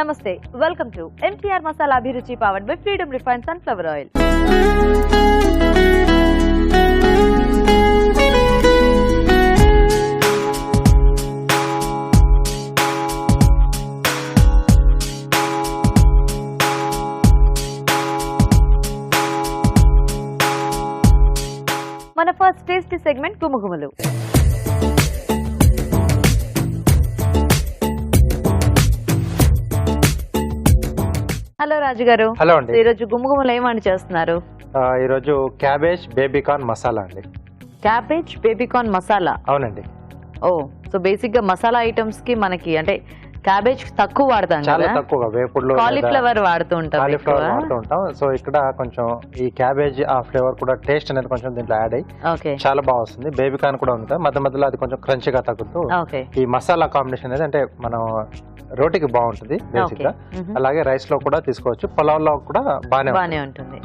నమస్తే, welcome to MTR masala అభిరుచి powered by freedom refined sunflower oil. మన ఫస్ట్ టేస్టీ సెగ్మెంట్ గుమగుమలు. హలో రాజు గారు. Hello అండి. ఈరోజు గుమగుమలు ఏమని చేస్తున్నారు? ఈరోజు క్యాబేజ్ బేబీకార్న్ మసాలా అండి. Cabbage baby corn masala. అవునండి. ఓ, సో బేసిక్ గా మసాలా ఐటమ్స్ కి మనకి అంటే క్యాబేజ్ తక్కువ వాడతాం, చాలా తక్కువగా. వేపుడులో కాలీఫ్లవర్ వాడుతూ ఉంటాం. సో ఇక్కడ కొంచెం ఈ క్యాబేజ్ ఆ ఫ్లేవర్ కూడా టేస్ట్ అనేది కొంచెం దీంట్లో యాడ్ అయ్యి చాలా బాగా వస్తుంది. బేబీకార్న్ కూడా ఉంది, మధ్య మధ్యలో అది కొంచెం క్రంచిగా తగ్గుతూ ఈ మసాలా కాంబినేషన్ అనేది అంటే మనం రోటీకి బాగుంటుంది బేసిక్ గా. అలాగే రైస్ లో కూడా తీసుకోవచ్చు, పులావ్ లో కూడా బాగానే ఉంటుంది.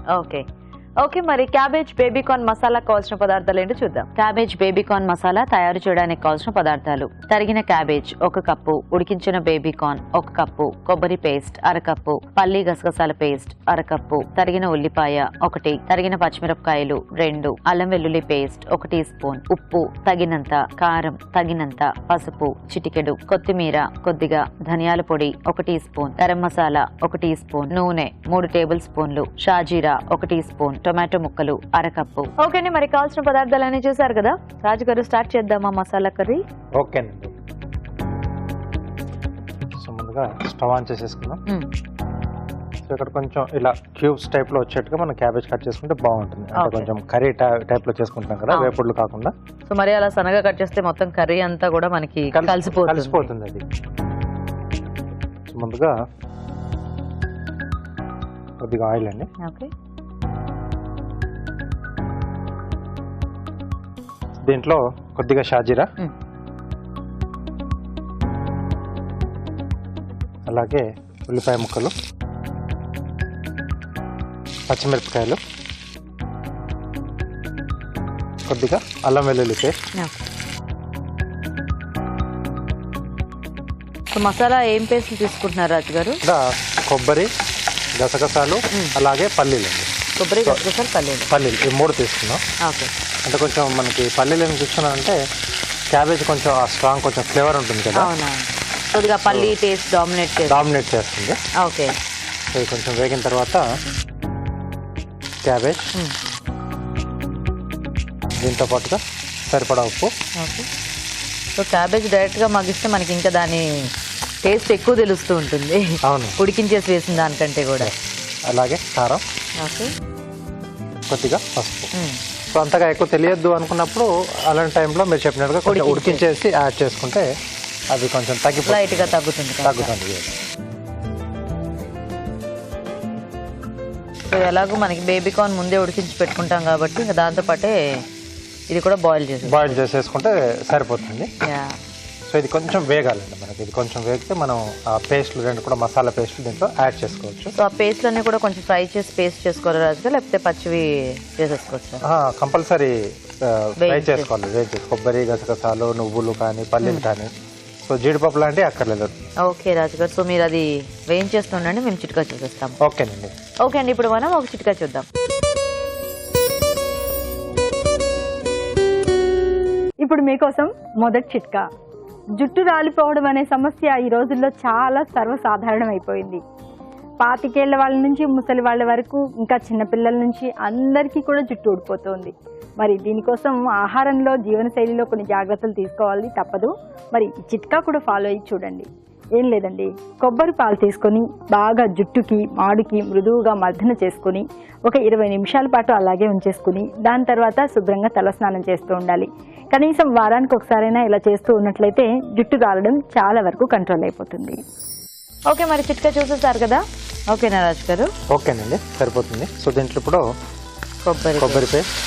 ఓకే, మరి క్యాబేజ్ బేబీకార్న్ మసాలా కావాల్సిన పదార్థాలు ఏంటో చూద్దాం. క్యాబేజ్ బేబీకార్న్ మసాలా తయారు చేయడానికి కావాల్సిన పదార్థాలు: తరిగిన క్యాబేజ్ 1 కప్పు, ఉడికించిన బేబీకార్న్ 1 కప్పు, కొబ్బరి పేస్ట్ 1/2 కప్పు, పల్లి గసగసాల పేస్ట్ 1/2 కప్పు, తరిగిన ఉల్లిపాయ 1, తరిగిన పచ్చిమిరపకాయలు 2, అల్లం వెల్లుల్లి పేస్ట్ 1 టీ స్పూన్, ఉప్పు తగినంత, కారం తగినంత, పసుపు చిటికెడు, కొత్తిమీర కొద్దిగా, ధనియాల పొడి 1 teaspoon, garam masala 1 teaspoon, నూనె 3 టేబుల్ స్పూన్లు, షాజీరా 1 టీ స్పూన్, టొమాటో ముక్కలు 1/2 కప్పు. ఓకేండి, మరి కావాల్సిన పదార్థాలన్నీ చూసారు కదా. రాజు గారు, స్టార్ట్ చేద్దామా మసాలా కర్రీ? ఓకేనండి. సో ముందుగా స్టవ్ ఆన్ చేసేసుకుందాం. సో ఇక్కడ కొంచెం ఇలా క్యూబ్స్ టైప్ లో వచ్చేట్టుగా మనం క్యాబేజ్ కట్ చేసుకుంటే బాగుంటుంది. అంటే కొంచెం కర్రీ టైప్ లో చేసుకుంటాం కదా, వేపుడులు కాకుండా. సో మరి అలా సన్నగా కట్ చేస్తే మొత్తం కర్రీ అంతా కూడా మనకి కలిసిపోతుంది అది. సో ముందుగా కొద్దిగా ఆయిల్ అండి. ఓకే, దీంట్లో కొద్దిగా షాజీరా, అలాగే ఉల్లిపాయ ముక్కలు, పచ్చిమిరపకాయలు, కొద్దిగా అల్లం వెల్లుల్లి పేస్ట్. సో మసాలా ఏం పేస్ట్ తీసుకుంటున్నారు రాజు గారు? కొబ్బరి, గసగసాలు, అలాగే పల్లీలు అండి. కొబ్బరి, గసగసాలు, పల్లీలు ఈ 3 తీసుకున్నాం. ఓకే. అంటే కొంచెం మనకి పల్లీలు ఏమి చూస్తున్నారంటే క్యాబేజ్ కొంచెం స్ట్రాంగ్ కొంచెం ఫ్లేవర్ ఉంటుంది కదా, కొద్దిగా పల్లీ టేస్ట్ డామినేట్ చేస్తుంది. ఓకే. సో ఇది కొంచెం వేగిన తర్వాత క్యాబేజ్, దీంతో పాటుగా సరిపడా ఉప్పు. ఓకే. సో క్యాబేజ్ డైరెక్ట్ గా మగిస్తే మనకి ఇంకా దాని టేస్ట్ ఎక్కువ తెలుస్తూ ఉంటుంది. అవును, ఉడికించేసి వేసిన దానికంటే కూడా. అలాగే కారం. ఓకే. కొద్దిగా పసుపు. సో అంతగా ఎక్కువ తెలియద్దు అనుకున్నప్పుడు అలాంటి టైంలో మీరు చెప్పినట్టుగా కొంచెం ఉడికించేసి యాడ్ చేసుకుంటే అది కొంచెం లైట్గా తగ్గుతుంది. సో ఎలాగో మనకి బేబీకార్న్ ముందే ఉడికించి పెట్టుకుంటాం కాబట్టి ఇంకా దాంతోపాటే ఇది కూడా బాయిల్ చేసేసుకుంటే సరిపోతుంది. సో ఇది కొంచెం వేగాలండి మనకి. ఇది కొంచెం వేగితే మనం ఆ పేస్ట్లు 2 కూడా మసాలా పేస్ట్లు దీంట్లో యాడ్ చేసుకోవచ్చు. సో ఆ పేస్ట్లన్నీ కూడా కొంచెం ఫ్రై చేసి పేస్ట్ చేసుకోవాలి రాజుగా, లేకపోతే పచ్చివి చేసేసుకోవచ్చు? కంపల్సరీ ఫ్రై చేసుకోవాలి. కొబ్బరి, గసగసాలు, నువ్వులు కానీ పల్లీలు కానీ. సో జీడిపప్పు లాంటివి అక్కర్లేదు. ఓకే రాజుగారు, సో మీరు అది వేయించేస్తుండండి, మేము చిట్కా చూపిస్తాం. ఓకేనండి. ఓకే అండి, ఇప్పుడు మనం ఒక చిట్కా చూద్దాం. ఇప్పుడు మీకోసం మొదటి చిట్కా. జుట్టు రాలిపోవడం అనే సమస్య ఈ రోజుల్లో చాలా సర్వసాధారణం అయిపోయింది. 25 ఏళ్ల వాళ్ళ నుంచి ముసలి వాళ్ళ వరకు, ఇంకా చిన్నపిల్లల నుంచి అందరికీ కూడా జుట్టు ఊడిపోతుంది. మరి దీనికోసం ఆహారంలో, జీవనశైలిలో కొన్ని జాగ్రత్తలు తీసుకోవాలి తప్పదు. మరి ఈ చిట్కా కూడా ఫాలో అయ్యి చూడండి. ఏం లేదండి, కొబ్బరి పాలు తీసుకొని బాగా జుట్టుకి, మాడుకి మృదువుగా మర్దన చేసుకుని ఒక 20 నిమిషాల పాటు అలాగే ఉంచేసుకుని దాని తర్వాత శుభ్రంగా తలస్నానం చేస్తూ ఉండాలి. కనీసం వారానికి ఒకసారైనా ఇలా చేస్తూ ఉన్నట్లయితే జుట్టు రాలడం చాలా వరకు కంట్రోల్ అయిపోతుంది. ఓకే, మరి చిట్కా చూసేసారు కదా. ఓకేనా రాజు గారు? ఓకేనండి, సరిపోతుంది. సో దీంట్లో ఇప్పుడు కొబ్బరి పేస్ట్,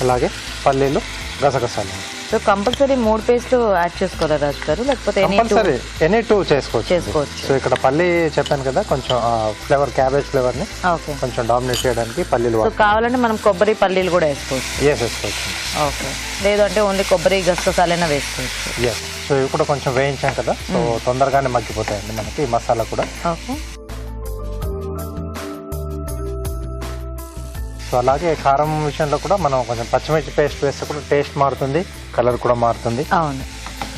అలాగే పల్లీలు, గసగసాలు. సో కంపల్సరీ 3 పేస్ట్ యాడ్ చేసుకోవాలా రాజు గారు, లేకపోతే కంపల్సరీ ఎనీ 2 చేసుకోవచ్చు. సో ఇక్కడ పల్లి చెప్పాను కదా, కొంచెం ఫ్లేవర్ క్యాబేజ్ ఫ్లేవర్ ని కొంచెం డామినేట్ చేయడానికి పల్లీలు. సో కావాలంటే మనం కొబ్బరి పల్లీలు కూడా వేసుకోవచ్చు. వేసుకోవచ్చు. ఓకే, లేదు అంటే ఓన్లీ కొబ్బరి గసగసాలైనా వేసుకోవచ్చు. సో ఇవి కూడా కొంచెం వేయించాం కదా, సో తొందరగానే మగ్గిపోతాయండి మనకి ఈ మసాలా కూడా. ఓకే. సో అలాగే కారం విషయంలో కూడా మనం కొంచెం పచ్చిమిర్చి పేస్ట్ వేస్తే కూడా టేస్ట్ మారుతుంది, కలర్ కూడా మారుతుంది. అవును.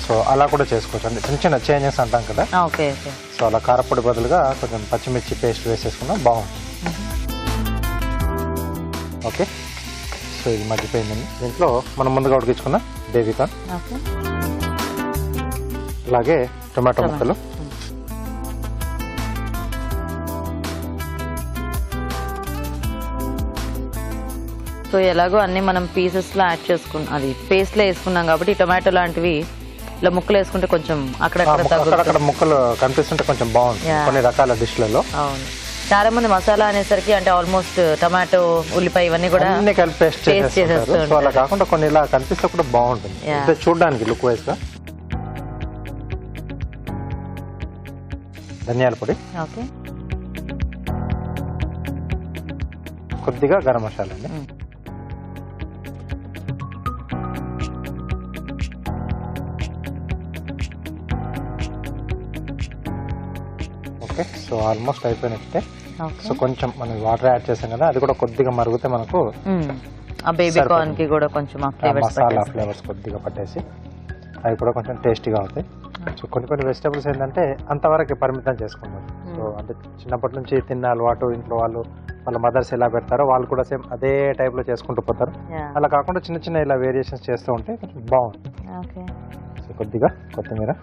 సో అలా కూడా చేసుకోవచ్చు అండి, చిన్న చిన్న చేంజెస్ అంటాం కదా. Okay okay. సో అలా కారపొడి బదులుగా కొంచెం పచ్చిమిర్చి పేస్ట్ వేసేసుకున్నా బాగుంటుంది. ఓకే, సో ఇది మగ్గిపోయిందండి. దీంట్లో మనం ముందుగా ఉడికించుకున్న బేబీకార్న్, అలాగే టొమాటో ముక్కలు, సో ఎలాగో అన్ని మనం పీసెస్ లో యాడ్ చేసుకున్నాం, అది పేస్ట్ లో వేసుకున్నాం కాబట్టి టొమాటో లాంటివి ఇలా ముక్కలు వేసుకుంటే కొంచెం అక్కడక్కడ ముక్కలు కనిపిస్తుంటే కొంచెం బాగుంటుంది కొన్ని రకాల డిష్లలో. అవును, చాలా మంది మసాలా అనేసరికి అంటే ఆల్మోస్ట్ టొమాటో ఉల్లిపాయ ఇవన్నీ కూడా అన్ని కలిపి పేస్ట్ చేసేస్తారు. సో అలా కాకుండా కొన్ని ఇలా కనిపిస్తే కూడా బాగుంటుంది అంటే చూడడానికి లుక్ వైజ్ గా. ధనియాల పొడి, ఓకే, కొద్దిగా గరం మసాలా అండి. ఓకే, సో ఆల్మోస్ట్ అయిపోయినట్టే. సో కొంచెం మనం వాటర్ యాడ్ చేసాం కదా, అది కూడా కొద్దిగా మరుగుతే మనకు బేబీకార్న్ కి కూడా కొంచెం మసాలా ఫ్లేవర్స్ కొద్దిగా పట్టేసి అవి కూడా కొంచెం టేస్టీగా అవుతాయి. సో కొన్ని వెజిటబుల్స్ ఏంటంటే అంతవరకు పరిమితం చేసుకుంటారు. సో అంటే చిన్నప్పటి నుంచి తిన్న అలవాటు ఇంట్లో వాళ్ళ మదర్స్ ఎలా పెడతారో వాళ్ళు కూడా సేమ్ అదే టైప్ లో చేసుకుంటూ పోతారు. అలా కాకుండా చిన్న చిన్న ఇలా వేరియేషన్స్ చేస్తూ ఉంటే కొంచెం బాగుంటుంది. సో కొద్దిగా కొత్తిమీర,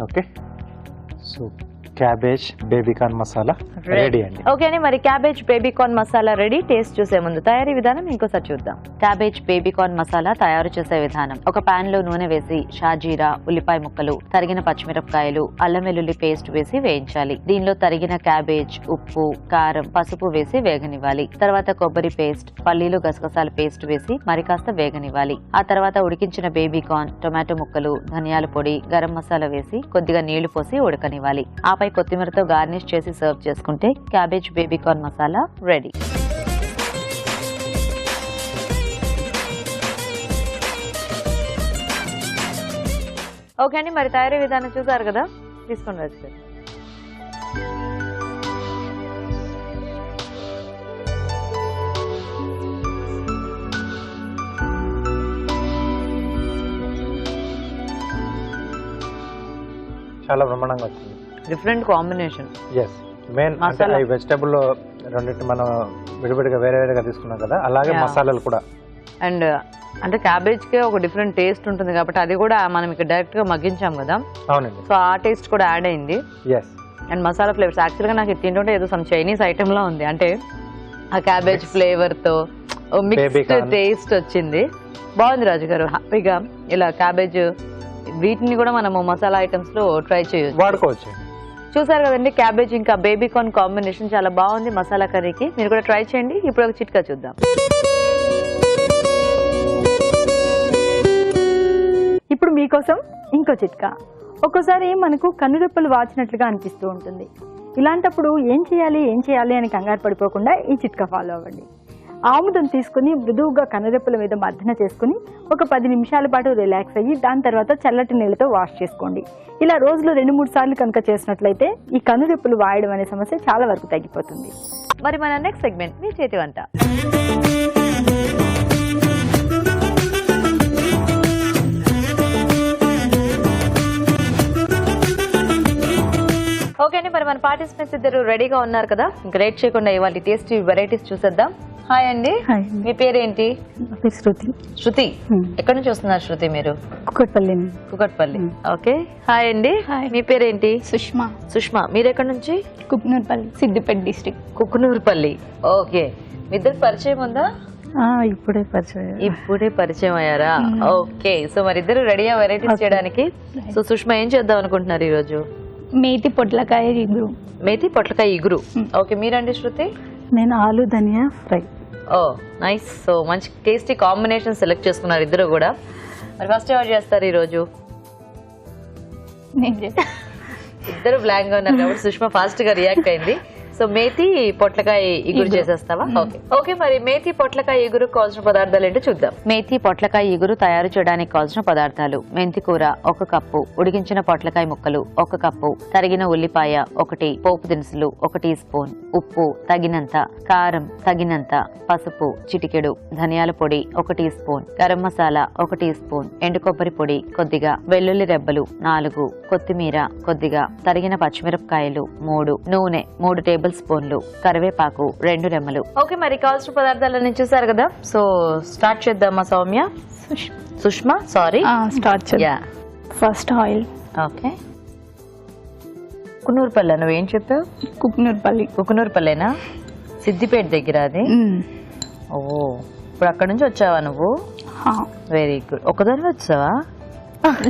okay. So cabbage baby corn masala ready అండి. ఓకే అండి, మరి cabbage baby corn masala ready. Taste చూసే ముందు తయారీ విధానం ఇంకోసారి చూద్దాం. క్యాబేజ్ బేబీకార్న్ మసాలా తయారు చేసే విధానం: ఒక పాన్ లో నూనె వేసి షాజీరా, ఉల్లిపాయ ముక్కలు, తరిగిన పచ్చిమిరపకాయలు, అల్లం వెల్లుల్లి పేస్ట్ వేసి వేయించాలి. దీనిలో తరిగిన క్యాబేజ్, ఉప్పు, కారం, పసుపు వేసి వేగనివ్వాలి. తర్వాత కొబ్బరి పేస్ట్, పల్లీలు, గసగసాల పేస్ట్ వేసి మరి కాస్త వేగనివ్వాలి. ఆ తర్వాత ఉడికించిన బేబీకార్న్, టొమాటో ముక్కలు, ధనియాల పొడి, గరం మసాలా వేసి కొద్దిగా నీళ్లు పోసి ఉడకనివ్వాలి. ఆపై కొత్తిమీరతో గార్నిష్ చేసి సర్వ్ చేసుకుంటే cabbage baby corn masala ready. Okay అండి, మరి తయారీ విధానం చూసారు కదా, తీసుకోండి రెసిపీ. చాలా బ్రహ్మాండంగా వచ్చింది, డిఫరెంట్ కాంబినేషన్. మెయిన్ అంటే వెజిటబుల్ రెండింటి మనం విడివిడిగా వేరేగా తీసుకున్నాం కదా, అలాగే మసాలాలు కూడా. అండ్ అంటే క్యాబేజ్ కే ఒక డిఫరెంట్ టేస్ట్ ఉంటుంది కాబట్టి అది కూడా మనం ఇక్కడ డైరెక్ట్ గా మగ్గించాం కదా. అవునండి. సో ఆ టేస్ట్ కూడా యాడ్ అయింది. అండ్ మసాలా ఫ్లేవర్స్ యాక్చువల్ గా నాకు ఇది తింటుంటే ఏదో సమ్ చైనీస్ ఐటమ్ లా ఉంది, అంటే ఆ క్యాబేజ్ ఫ్లేవర్ తో మిక్స్డ్ టేస్ట్ వచ్చింది. బాగుంది రాజు గారు, హ్యాపీగా ఇలా క్యాబేజ్ వీటిని కూడా మనము మసాలా ఐటమ్స్ లో ట్రై చేయొచ్చు, వాడుకోవచ్చు. చూసారు కదండి, క్యాబేజ్ ఇంకా బేబీకార్న్ కాంబినేషన్ చాలా బాగుంది మసాలా కర్రీకి. మీరు కూడా ట్రై చేయండి. ఇప్పుడు ఒక చిట్కా చూద్దాం. ఇప్పుడు మీకోసం ఇంకో చిట్కా. ఒక్కోసారి మనకు కన్నురెప్పలు వాచినట్లుగా అనిపిస్తూ ఉంటుంది. ఇలాంటప్పుడు ఏం చేయాలి అని కంగారు పడిపోకుండా ఈ చిట్కా ఫాలో అవ్వండి. ఆముదం తీసుకుని మృదువుగా కనురెప్పల మీద మర్దన చేసుకుని ఒక 10 నిమిషాల పాటు రిలాక్స్ అయ్యి దాని తర్వాత చల్లటి నీళ్ళతో వాష్ చేసుకోండి. ఇలా రోజులో 2-3 సార్లు కనుక చేసినట్లయితే ఈ కనురెప్పలు వాయడం అనే సమస్య చాలా వరకు తగ్గిపోతుంది. మరి మన నెక్స్ట్ సెగ్మెంట్ మీ చేతి వంట. ఓకే అండి, మరి మన పార్టిసిపెంట్స్ ఇద్దరు రెడీగా ఉన్నారు కదా, ఇంకా లేట్ చేయకుండా ఇవాళ టేస్టీ వెరైటీస్ చూసేద్దాం. హాయ్ అండి, మీ పేరేంటి? శృతి. శృతి, ఎక్కడి నుంచి వస్తున్నారు శృతి మీరు? కుకట్పల్లి. ఓకే, హాయ్ అండి, మీ పేరేంటి? సుష్మా. సుష్మా, మీరు ఎక్కడి నుంచి? కుక్నూర్పల్లి, సిద్దిపేట డిస్ట్రిక్ట్. కుక్నూర్పల్లి. ఓకే, మీ ఇద్దరు పరిచయం ఉందా? ఇప్పుడే పరిచయం. ఇప్పుడే పరిచయం అయ్యారా? ఓకే, సో మరి ఇద్దరు రెడీయా వెరైటీస్ చేయడానికి? సో సుష్మా ఏం చేద్దాం అనుకుంటున్నారు ఈ రోజు? మేతి పొట్లకాయ ఇగురు. మేతి పొట్లకాయ ఇగురు. ఓకే, మీరండి శృతి? నేను ఆలు ధనియా ఫ్రై. ఓ నైస్. సో మంచి టేస్టీ కాంబినేషన్ సెలెక్ట్ చేసుకున్నారు ఇద్దరు కూడా. మరి ఫస్ట్ ఎవరు చేస్తారు ఈ రోజు? ఇద్దరు బ్లాంక్ గా ఉన్నారు కాబట్టి సుష్మా ఫాస్ట్ గా రియాక్ట్ అయింది. సో మేతి పొట్లకాయ ఇగురు చేసేస్తావా? ఓకే ఓకే, మరి మేతి పొట్లకాయ ఇగురు కావాల్సిన పదార్థాలు ఏంటో చూద్దాం. మేతి పొట్లకాయ ఇగురు తయారు చేయడానికి కావాల్సిన పదార్థాలు: మెంతి కూర 1 కప్పు, ఉడికించిన పొట్లకాయ ముక్కలు 1 కప్పు, తరిగిన ఉల్లిపాయ 1, పోపు దినుసులు 1 టీ స్పూన్, ఉప్పు తగినంత, కారం తగినంత, పసుపు చిటికెడు, ధనియాల పొడి 1 teaspoon, garam masala 1 teaspoon, ఎండు కొబ్బరి పొడి కొద్దిగా, వెల్లుల్లి రెబ్బలు 4, కొత్తిమీర కొద్దిగా, తరిగిన పచ్చిమిరపకాయలు 3, నూనె 3 టేబుల్ స్పూన్లు, కరివేపాకు 2 రెమ్మలు. ఓకే, మరి కావాల్సిన పదార్థాలన్నీ చూసారు కదా. సో స్టార్ట్ చేద్దామా సౌమ్య? సుష్మా సారీ, స్టార్ట్ చేద్దాం. First oil. ఓకే, కుకునూరుపల్లి. నువ్వేం చెప్పావు? కుకునూరుపల్లేనా? సిద్దిపేట దగ్గర అది. ఓ, ఇప్పుడు అక్కడ నుంచి వచ్చావా నువ్వు? Very good. ఒకదాని వచ్చావా?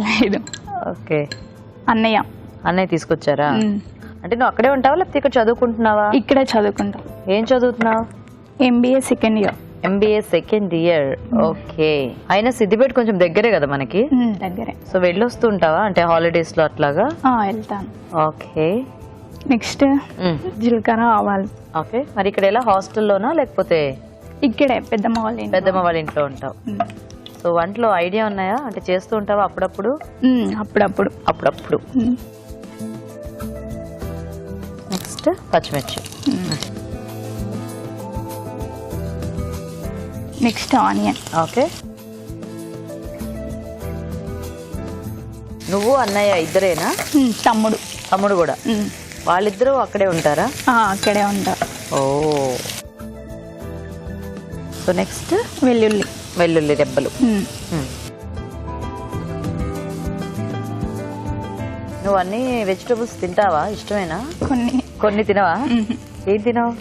లేదు. ఓకే, అన్నయ్య తీసుకొచ్చారా? అంటే నువ్వు అక్కడే ఉంటావా లేకపోతే ఇక్కడ చదువుకుంటున్నావా? ఇక్కడే చదువుకుంటా. ఏం చదువుతున్నావు? MBA second year. MBA second year. Okay, అయినా సిద్దిపేట కొంచెం దగ్గరే కదా మనకి. దగ్గరే. సో వెళ్ళొస్తూ ఉంటావా అంటే హాలిడేస్ లో అట్లాగా? వెళ్తాను. ఓకే, నెక్స్ట్ జీలకర్ర ఆవాలు. ఓకే, మరి ఇక్కడ ఎలా హాస్టల్లోనా లేకపోతే ఇక్కడే పెద్దమ్మ వాళ్ళ ఇంట్లో ఉంటావు? సో వంటలో ఐడియా ఉన్నాయా? అంటే చేస్తూ ఉంటావా అప్పుడప్పుడు? అప్పుడప్పుడు. నెక్స్ట్ పచ్చిమిర్చి. Next onion. ఓకే, నువ్వు అన్నయ్య ఇద్దరేనా? తమ్ముడు కూడా? వాళ్ళిద్దరూ అక్కడే ఉంటారా? అక్కడే ఉంటారు. ఓ, సో నెక్స్ట్ వెల్లుల్లి రెబ్బలు. నువ్వు అన్ని వెజిటబుల్స్ తింటావా? ఇష్టమేనా? కొన్ని తినవా? ఏం తినవు?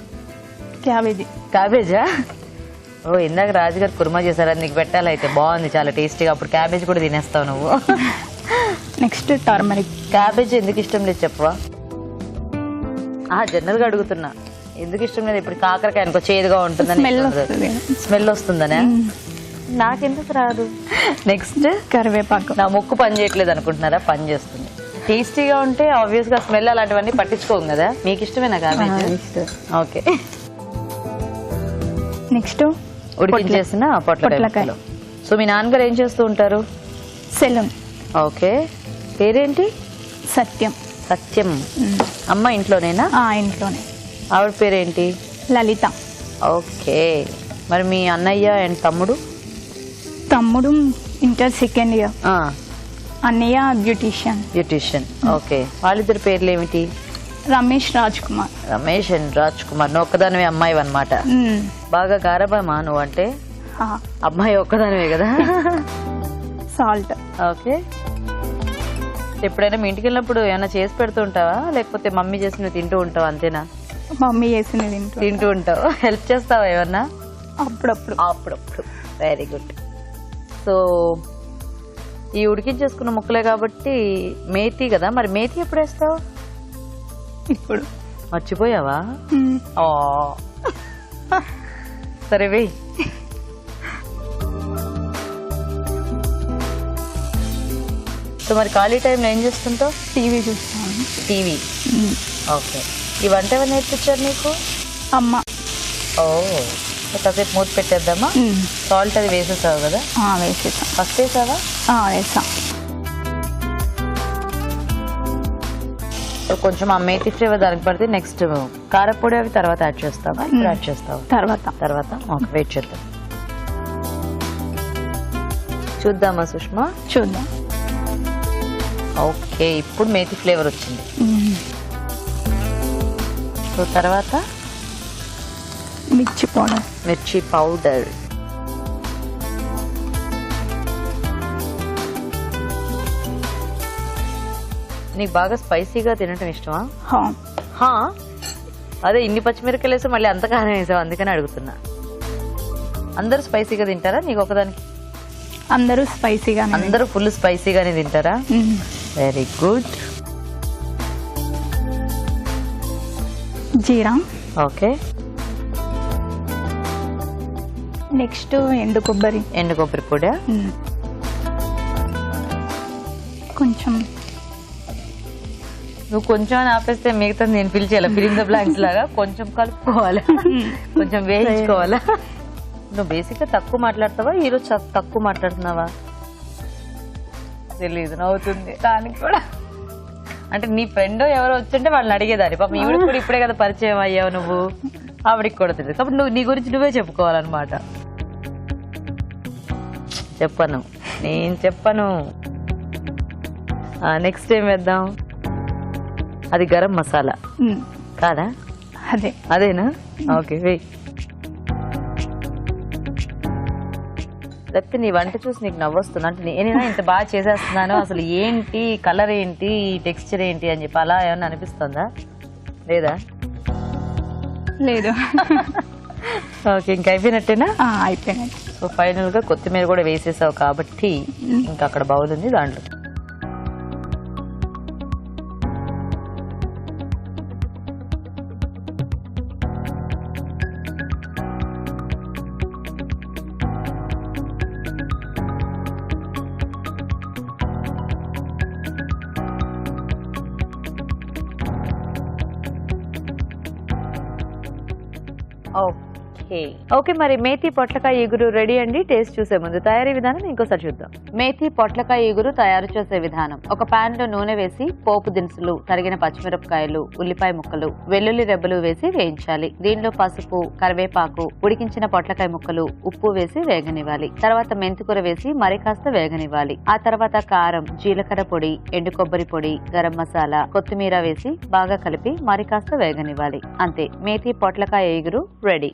క్యాబేజా? ఓ, ఇందాక రాజుగారు కుర్మా చేశారు, అది నీకు పెట్టాలి. అయితే బాగుంది, చాలా టేస్టీగా. అప్పుడు క్యాబేజ్ కూడా తినేస్తావు నువ్వు. Next turmeric. క్యాబేజ్ ఎందుకు ఇష్టం లేదు చెప్పవా? జనరల్ గా అడుగుతున్నా, ఎందుకు ఇష్టం లేదు? ఇప్పుడు కాకరకాయ అనుకో చేదుగా ఉంటుందని. స్మెల్ వస్తుందనే? నాకెందుకు రాదు. నెక్స్ట్ కరివేపాకు. నా ముక్కు పని చేయట్లేదు అనుకుంటున్నారా? పని చేస్తుంది. టేస్టీగా ఉంటే ఆబ్వియస్ గా స్మెల్ అలాంటివన్నీ పట్టించుకోము కదా. మీకు ఇష్టమేనా క్యాబేజ్? ఓకే, నెక్స్ట్ ఉడికించేసిన పొట్లకాయలు. సో మీ నాన్నగారు ఏం చేస్తూ ఉంటారు? సెలూన్. ఓకే, పేరేంటి? సత్యం. అమ్మ ఇంట్లోనేనా? ఇంట్లోనే. ఆవిడ పేరేంటి? లలిత. ఓకే, మరి మీ అన్నయ్య అండ్ తమ్ముడు ఇంటర్ సెకండ్ ఇయర్. అన్నయ్య బ్యూటీషియన్. ఓకే, వాళ్ళిద్దరు పేర్లు ఏమిటి? రమేష్ రాజ్ కుమార్. నువ్వు ఒక్కదానివే అమ్మాయి అన్నమాట. బాగా గారబమా నువ్వు అంటే? అమ్మాయి ఒక్కదానివే కదా. సాల్ట్. ఓకే, ఎప్పుడైనా మీ ఇంటికి వెళ్ళినప్పుడు ఏమైనా చేసి పెడుతూ ఉంటావా లేకపోతే మమ్మీ చేసి నువ్వు తింటూ ఉంటావా? అంతేనా? మమ్మీ చేసి తింటూ ఉంటావు. హెల్ప్ చేస్తావా ఏమన్నా? అప్పుడప్పుడు. Very good. సో ఈ ఉడికించేసుకున్న ముక్కలే కాబట్టి మేతి కదా, మరి మేతి ఎప్పుడు వేస్తావు? ఇప్పుడు. మర్చిపోయావా? సరే వెయ్యి. సో మరి ఖాళీ టైంలో ఏం చేస్తుంటావు? టీవీ చూస్తాను. ఓకే, ఈ వంట ఎవరు నేర్పించారు నీకు? అమ్మ. కాసేపు మూత పెట్టేద్దామా? సాల్ట్ అది వేసేసావు కదా? వేసేసా. ఫస్ట్ వేసావా? వేసా. కొంచెం ఆ మేతి ఫ్లేవర్ దానికి పడితే నెక్స్ట్ కారపొడి అవి తర్వాత యాడ్ చేస్తావా? ఇప్పుడు యాడ్ చేస్తావా? తర్వాత. ఓకే, వెయిట్ చేద్దాం. చూద్దామా సుష్మా? చూద్దాం. ఓకే, ఇప్పుడు మేతి ఫ్లేవర్ వచ్చింది. సో తర్వాత మిర్చి పౌడర్. నీకు బాగా స్పైసీగా తినటం ఇష్టమా? అదే ఇన్ని పచ్చిమిరపకాయలు వేసి మళ్ళీ అంత కారం వేసావు, అందుకని అడుగుతున్నా. అందరూ స్పైసీగా తింటారా నీకు ఒకదానికి? అందరూ స్పైసీగా, అందరూ ఫుల్ స్పైసీగానే తింటారా? Very good. జీరా. ఓకే. నెక్స్ట్ ఎండు కొబ్బరి. ఎండు కొబ్బరి పొడి. కొంచెం నువ్వు కొంచెం అని ఆపేస్తే మిగతా నేను పిలిచేయాలి ఫిలిం ద బ్లాంక్స్ లాగా. కొంచెం కలుపుకోవాలా, కొంచెం వేయించుకోవాలా? నువ్వు బేసిక్ గా తక్కువ మాట్లాడతావా, ఈరోజు తక్కువ మాట్లాడుతున్నావా? తెలీదు, నవ్వుతుంది దానికి కూడా. అంటే నీ ఫ్రెండ్ ఎవరో వచ్చుంటే వాళ్ళని అడిగేదాన్ని. పాపం ఈవిడికి కూడా ఇప్పుడే కదా పరిచయం అయ్యావు నువ్వు, ఆవిడికి కూడా తెలియదు. కాబట్టి నువ్వు నీ గురించి నువ్వే చెప్పుకోవాలన్నమాట. చెప్పను, నేను చెప్పను. నెక్స్ట్ ఏం వేద్దాం? అది గరం మసాలా కాదా? అదేనా? ఓకే, వెయ్. లేకపోతే నీ వంట చూసి నీకు నవ్వొస్తున్నా అంటే నేనైనా ఇంత బాగా చేసేస్తున్నాను, అసలు ఏంటి కలర్ ఏంటి టెక్స్చర్ ఏంటి అని చెప్పి అలా ఏమన్నా అనిపిస్తుందా? లేదా? లేదు. ఓకే, ఇంక అయిపోయినట్టేనా? అయిపోయినట్టు. సో ఫైనల్ గా కొత్తిమీర కూడా వేసేసావు కాబట్టి ఇంకా అక్కడ బౌల్ ఉంది, దాంట్లో ఓకే. మరి మేతి పొట్లకాయ ఇగురు రెడీ అండి. టేస్ట్ చూసే ముందు తయారీ విధానం ఇంకోసారి చూద్దాం. మేతి పొట్లకాయ ఇగురు తయారు చేసే విధానం: ఒక పాన్ లో నూనె వేసి పోపు దినుసులు, తరిగిన పచ్చిమిరపకాయలు, ఉల్లిపాయ ముక్కలు, వెల్లుల్లి రెబ్బలు వేసి వేయించాలి. దీనిలో పసుపు, కరివేపాకు, ఉడికించిన పొట్లకాయ ముక్కలు, ఉప్పు వేసి వేగనివ్వాలి. తర్వాత మెంతికూర వేసి మరి కాస్త వేగనివ్వాలి. ఆ తర్వాత కారం, జీలకర్ర పొడి, ఎండు కొబ్బరి పొడి, గరం మసాలా, కొత్తిమీర వేసి బాగా కలిపి మరి కాస్త వేగనివ్వాలి. అంతే, మేతి పొట్లకాయ ఇగురు రెడీ.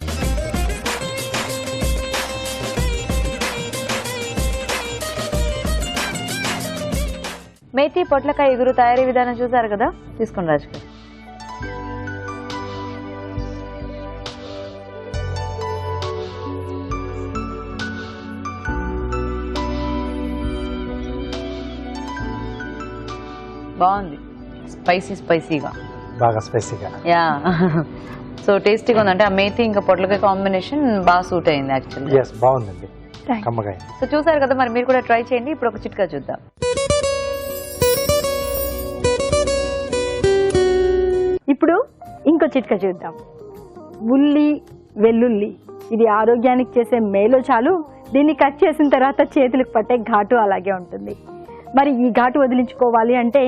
మేతి పొట్లకాయ ఇగురు తయారీ విధానం చూసారు కదా, తీసుకుని రాజు. బాగుంది, స్పైసీగా, బాగా స్పైసీగా. యా. సో టేస్టీగా ఉంది. అంటే ఆ మేతి ఇంకా పొట్లకాయ కాంబినేషన్ బాగా సూట్ అయింది యాక్చువల్లీ. yes, బాగుందండి, కమ్మగా. సో చూసారు కదా, మరి మీరు కూడా ట్రై చేయండి. ఇప్పుడు ఒక చిట్కా చూద్దాం. ఇప్పుడు ఇంకో చిట్కా చూద్దాం. ఉల్లి, వెల్లుల్లి ఇది ఆరోగ్యానికి చేసే మేలు చాలు, దీన్ని కట్ చేసిన తర్వాత చేతులకు పట్టే ఘాటు అలాగే ఉంటుంది. మరి ఈ ఘాటు వదిలించుకోవాలి అంటే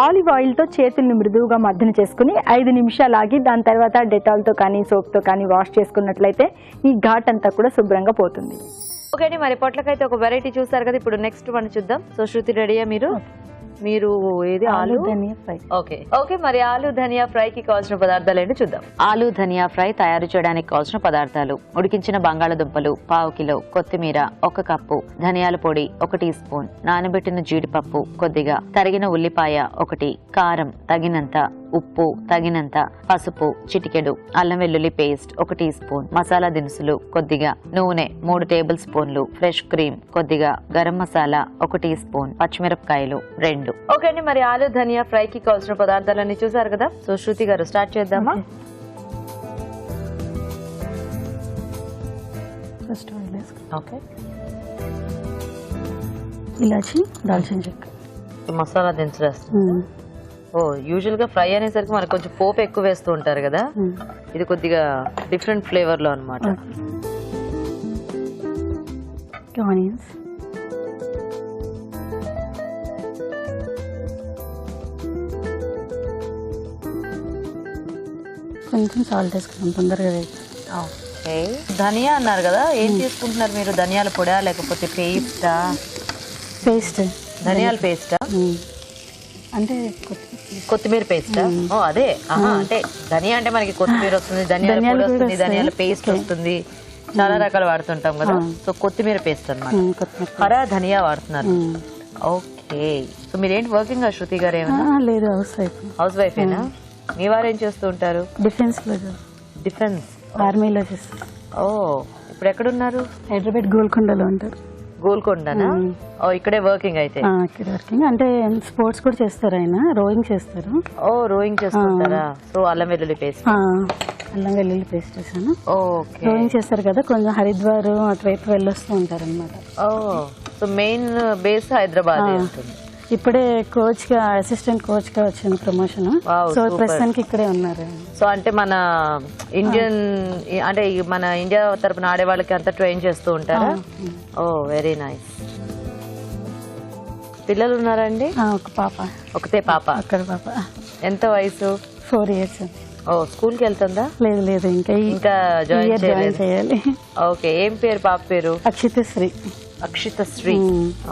ఆలివ్ ఆయిల్తో చేతుల్ని మృదువుగా మర్దన చేసుకుని 5 నిమిషాలు ఆగి దాని తర్వాత డెటాల్తో కానీ సోప్తో కానీ వాష్ చేసుకున్నట్లయితే ఈ ఘాట్ అంతా కూడా శుభ్రంగా పోతుంది. ఓకే అండి, మరి పొట్లకైతే ఒక వెరైటీ చూసారు కదా. ఇప్పుడు నెక్స్ట్ వన్ చూద్దాం. సో శృతి రెడీయా? మీరు ఏది? ఆలు ధనియా ఫ్రై. ఓకే, మరి ఆలు ధనియా ఫ్రై కి కావాల్సిన పదార్థాలు ఏంటో చూద్దాం. ఆలు ధనియా ఫ్రై తయారు చేయడానికి కావాల్సిన పదార్థాలు: ఉడికించిన బంగాళదుంపలు 1/2 కిలో, కొత్తిమీర 1 కప్పు, ధనియాల పొడి 1 టీ స్పూన్, నానబెట్టిన జీడిపప్పు కొద్దిగా, తరిగిన ఉల్లిపాయ 1, కారం తగినంత, ఉప్పు తగినంత, పసుపు చిటికెడు, అల్లం వెల్లుల్లి పేస్ట్ 1 టీ స్పూన్, మసాలా దినుసులు కొద్దిగా, నూనె 3 టేబుల్ స్పూన్లు, ఫ్రెష్ క్రీమ్ కొద్దిగా, గరం మసాలా 1 టీ స్పూన్, పచ్చిమిరపకాయలు 2. ఓకే అండి, మరి ఆలు ధనియా ఫ్రై కి కావాల్సిన పదార్థాలన్నీ చూసారు కదా. సో శృతి గారు స్టార్ట్ చేద్దామా? ఫస్ట్ ఆయిల్ వేసుకుంటాం. ఓకే, ఇలాచి, దాల్చిన చెక్క, మసాలా దినుసులు వేస్తాం. యూజువల్ గా ఫ్రై అనేసరికి మనకు కొంచెం పోపు ఎక్కువ వేస్తూ ఉంటారు కదా, ఇది కొద్దిగా డిఫరెంట్ ఫ్లేవర్ లో అన్నమాట. ఆనియన్స్, కొంచెం సాల్ట్ వేసుకుంటాం తొందరగా. ఓకే, ధనియా అన్నారు కదా, ఏం తీసుకుంటున్నారు మీరు? ధనియాల పొడా లేకపోతే పేస్టా? పేస్ట్, ధనియాల పేస్టా అంటే కొత్తిమీర పేస్టా? ఓ అదే, అంటే ధనియా అంటే మనకి కొత్తిమీర వస్తుంది, ధనియాల పొడి వస్తుంది, ధనియాల పేస్ట్ వస్తుంది, చాలా రకాలు వాడుతుంటాం కదా. సో కొత్తిమీర పేస్ట్ అన్నమాట. హరా ధనియా వాడుతున్నారు. ఓకే, సో మీరేంటి వర్కింగ్ శృతి గారు? ఏమన్నా? లేదు, హౌస్ వైఫేనా? మీ వారు ఏం చేస్తూ ఉంటారు? డిఫెన్స్ డిఫెన్స్ ఆర్మీలో చేస్తారు. ఓ ఇప్పుడు ఎక్కడున్నారు? హైదరాబాద్ గోల్కొండలో ఉంటారు. గోల్కొండనా? ఓ ఇక్కడే వర్కింగ్ అయితే. ఇక్కడ వర్కింగ్ అంటే స్పోర్ట్స్ కూడా చేస్తారు, ఆయన రోయింగ్ చేస్తారు. ఓ రోయింగ్ చేస్తుంటారా? సో అల్లం వెల్లుల్లి పేస్ట్. అల్లం వెల్లుల్లి పేస్ట్ వేసాను. ఓకే. రోయింగ్ చేస్తారు కదా, కొంచెం హరిద్వార్ అటువైపు వెళ్ళొస్తూ ఉంటారు అనమాట. ఓ సో మెయిన్ బేస్ హైదరాబాద్ ఉంటుంది. ఇప్పుడే కోచ్ గా, అసిస్టెంట్ కోచ్ గా వచ్చింది ప్రమోషన్. సో ప్రస్తుతానికి ఇక్కడే ఉన్నారు. సో అంటే మన ఇండియన్ అంటే మన ఇండియా తరపున ఆడే వాళ్ళకి అంతా ట్రైన్ చేస్తూ ఉంటారా? ఓ వెరీ నైస్. పిల్లలు ఉన్నారండి? ఒక పాప. ఒకతే పాప? అక్కడ పాప. ఎంత వయసు? 4 years. ఓ స్కూల్ కి వెళ్తుందా? లేదు ఇంకా జాయిన్ చేయాలి. ఓకే. ఏం పేరు పాప పేరు? అక్షితశ్రీ. అక్షితశ్రీ.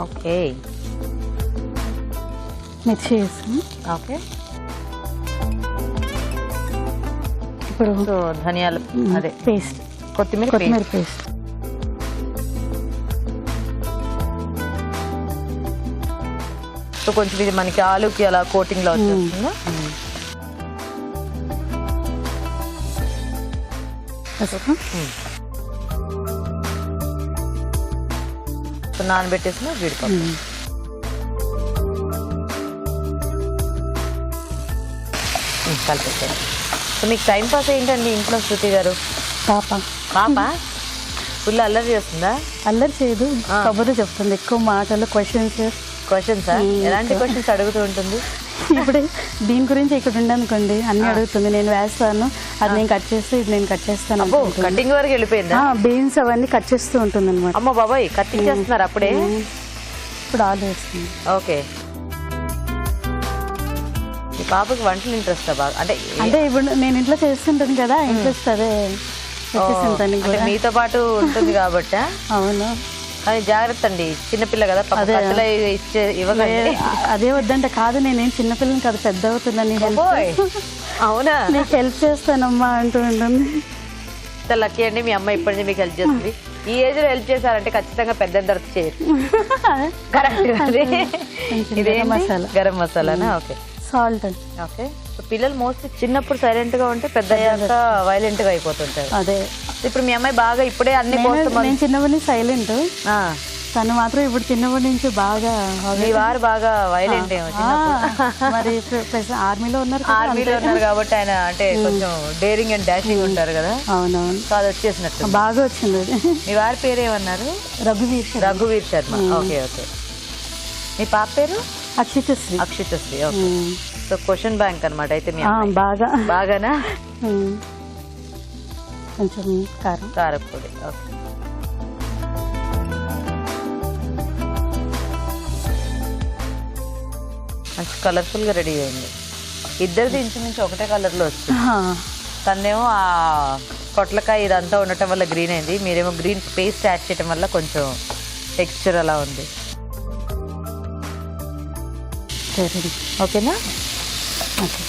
ఓకే. మిర్చి. ఓకే. ఇప్పుడు సో ధనియాల అదే పేస్ట్, కొత్తిమీర పేస్ట్. సో కొంచెం ఇది మనకి ఆలుకి అలా కోటింగ్ లో వచ్చేస్తుందా? సో నానబెట్టేసిన జీడిపప్పు. కలిపేసారు. సో మీకు టైం పాస్ ఏంటండి ఇంట్లో శృతి గారు? పాప ఫుల్ అల్లరి చేస్తుందా? అల్లరి చేయదు, కబుర్లు చెప్తుంది, ఎక్కువ మాటలు, క్వశ్చన్స్. ఎలాంటి క్వశ్చన్స్ అడుగుతూ ఉంటుంది? ఇప్పుడు దీని గురించి ఇక్కడ ఉండనుకోండి, అన్ని అడుగుతుంది. నేను వేస్తాను, అది నేను కట్ చేస్తే, ఇది నేను కట్ చేస్తాను. కటింగ్ వరకు వెళ్ళిపోయిందా? బీన్స్ అవన్నీ కట్ చేస్తూ ఉంటుంది అనమాట. అమ్మ బాబాయ్, కటింగ్ చేస్తున్నారు అప్పుడే? ఇప్పుడు ఆలు వేస్తుంది. ఓకే. ఈ పాపకి వంటలు ఇంట్రెస్ట్ బాగా? అంటే ఇప్పుడు నేను ఇంట్లో చేస్తుంటాను కదా, ఇంట్రెస్ట్ అదే మీతో పాటు ఉంటుంది కాబట్టి. అవును. అది జాగ్రత్త అండి, చిన్నపిల్ల కదా, ఇవ్వకండి. అదే వద్దంటే కాదు, నేనేం చిన్నపిల్లని కాదు, పెద్ద అవుతున్నాను. అవునా? నీకు హెల్ప్ చేస్తానమ్మా అంటూ ఉంటుంది. లక్కీ అండి, మీ అమ్మ ఇప్పటి నుంచి మీకు హెల్ప్ చేస్తుంది. ఈ ఏజ్ లో హెల్ప్ చేశారంటే ఖచ్చితంగా పెద్ద తర్వాత చేయరు. కరెక్ట్. ఇదే మసాలా, గరం మసాలానా? ఓకే. సాల్ట్. ఓకే. పిల్లలు మోస్ట్లీ చిన్నప్పుడు సైలెంట్ గా ఉంటే పెద్ద అయ్యాక వైలెంట్ గా అయిపోతుంటారు. అదే ఇప్పుడు మీ అమ్మాయి బాగా ఇప్పుడే అన్ని నేను చిన్నప్పటి నుంచి సైలెంట్, తను మాత్రం ఇప్పుడు చిన్నప్పటి నుంచి బాగా. మీ వారు బాగా వైలెంట్ ఏమో మరి ఆర్మీలో ఉన్నారు కాబట్టి ఆయన అంటే కొంచెం డేరింగ్ అండ్ డాషింగ్ ఉంటారు కదా. అవునవును. అది వచ్చేసినట్టు బాగా వచ్చింది. మీ వారి పేరు ఏమన్నారు? రఘువీర్ శర్మ. ఓకే. ఓకే. మీ పాప పేరు? అక్షితశ్రీ. అక్షితశ్రీ. ఓకే. సో క్వశ్చన్ బ్యాంక్ అనమాట అయితే మీ బాగానా? కొంచెం కారపొడి. ఓకే. మంచి కలర్ఫుల్ గా రెడీ అయింది. ఇద్దరిది ఇంచుమించు ఒకటే కలర్ లో వచ్చింది. తనేమో ఆ పొట్లకాయ ఇదంతా ఉండటం వల్ల గ్రీన్ అయింది, మీరేమో గ్రీన్ పేస్ట్ యాడ్ చేయడం వల్ల కొంచెం టెక్స్చర్ అలా ఉంది. ఓకేనా? ఓకే.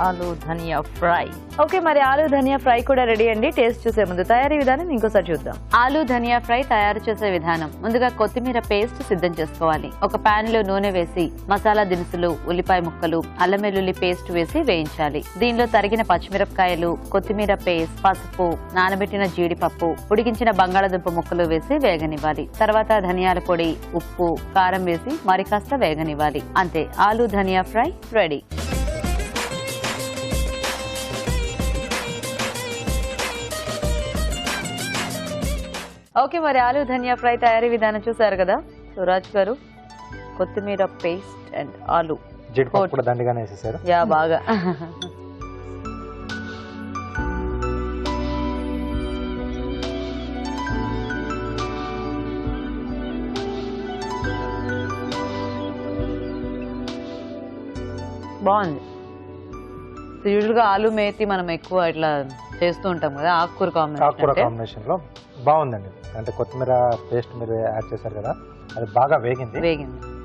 ఆలు ధనియా ఫ్రై. ఓకే, మరి ఆలు ధనియా ఫ్రై కూడా రెడీ అండి. టేస్ట్ చూసే ముందు తయారీ విధానం ఇంకోసారి చూద్దాం. ఆలు ధనియా ఫ్రై తయారు చేసే విధానం: ముందుగా కొత్తిమీర పేస్ట్ సిద్ధం చేసుకోవాలి. ఒక పాన్ లో నూనె వేసి మసాలా దినుసులు, ఉల్లిపాయ ముక్కలు, అల్లం వెల్లుల్లి పేస్ట్ వేసి వేయించాలి. దీనిలో తరిగిన పచ్చిమిరపకాయలు, కొత్తిమీర పేస్ట్, పసుపు, నానబెట్టిన జీడిపప్పు, ఉడికించిన బంగాళదుంప ముక్కలు వేసి వేగనివ్వాలి. తర్వాత ధనియాల పొడి, ఉప్పు, కారం వేసి మరి కాస్త వేగనివ్వాలి. అంతే, ఆలు ధనియా ఫ్రై రెడీ. ఓకే, మరి ఆలు ధనియా ఫ్రై తయారీ విధానం చూసారు కదా. సో రాజ్ గారు, కొత్తిమీర పేస్ట్ అండ్ ఆలు జీడిపప్పు కూడా దండిగానే వేసేసారు. యా, బాగా. బాగుంది. యూజువల్ గా ఆలు మేతి మనం ఎక్కువ ఇట్లా చేస్తూ ఉంటాం కదా, ఆకుకూర కాంబినేషన్ లో బాగుందండి. అంటే కొత్తిమీర పేస్ట్ మీరు యాడ్ చేశారు కదా, అది బాగా వేగింది.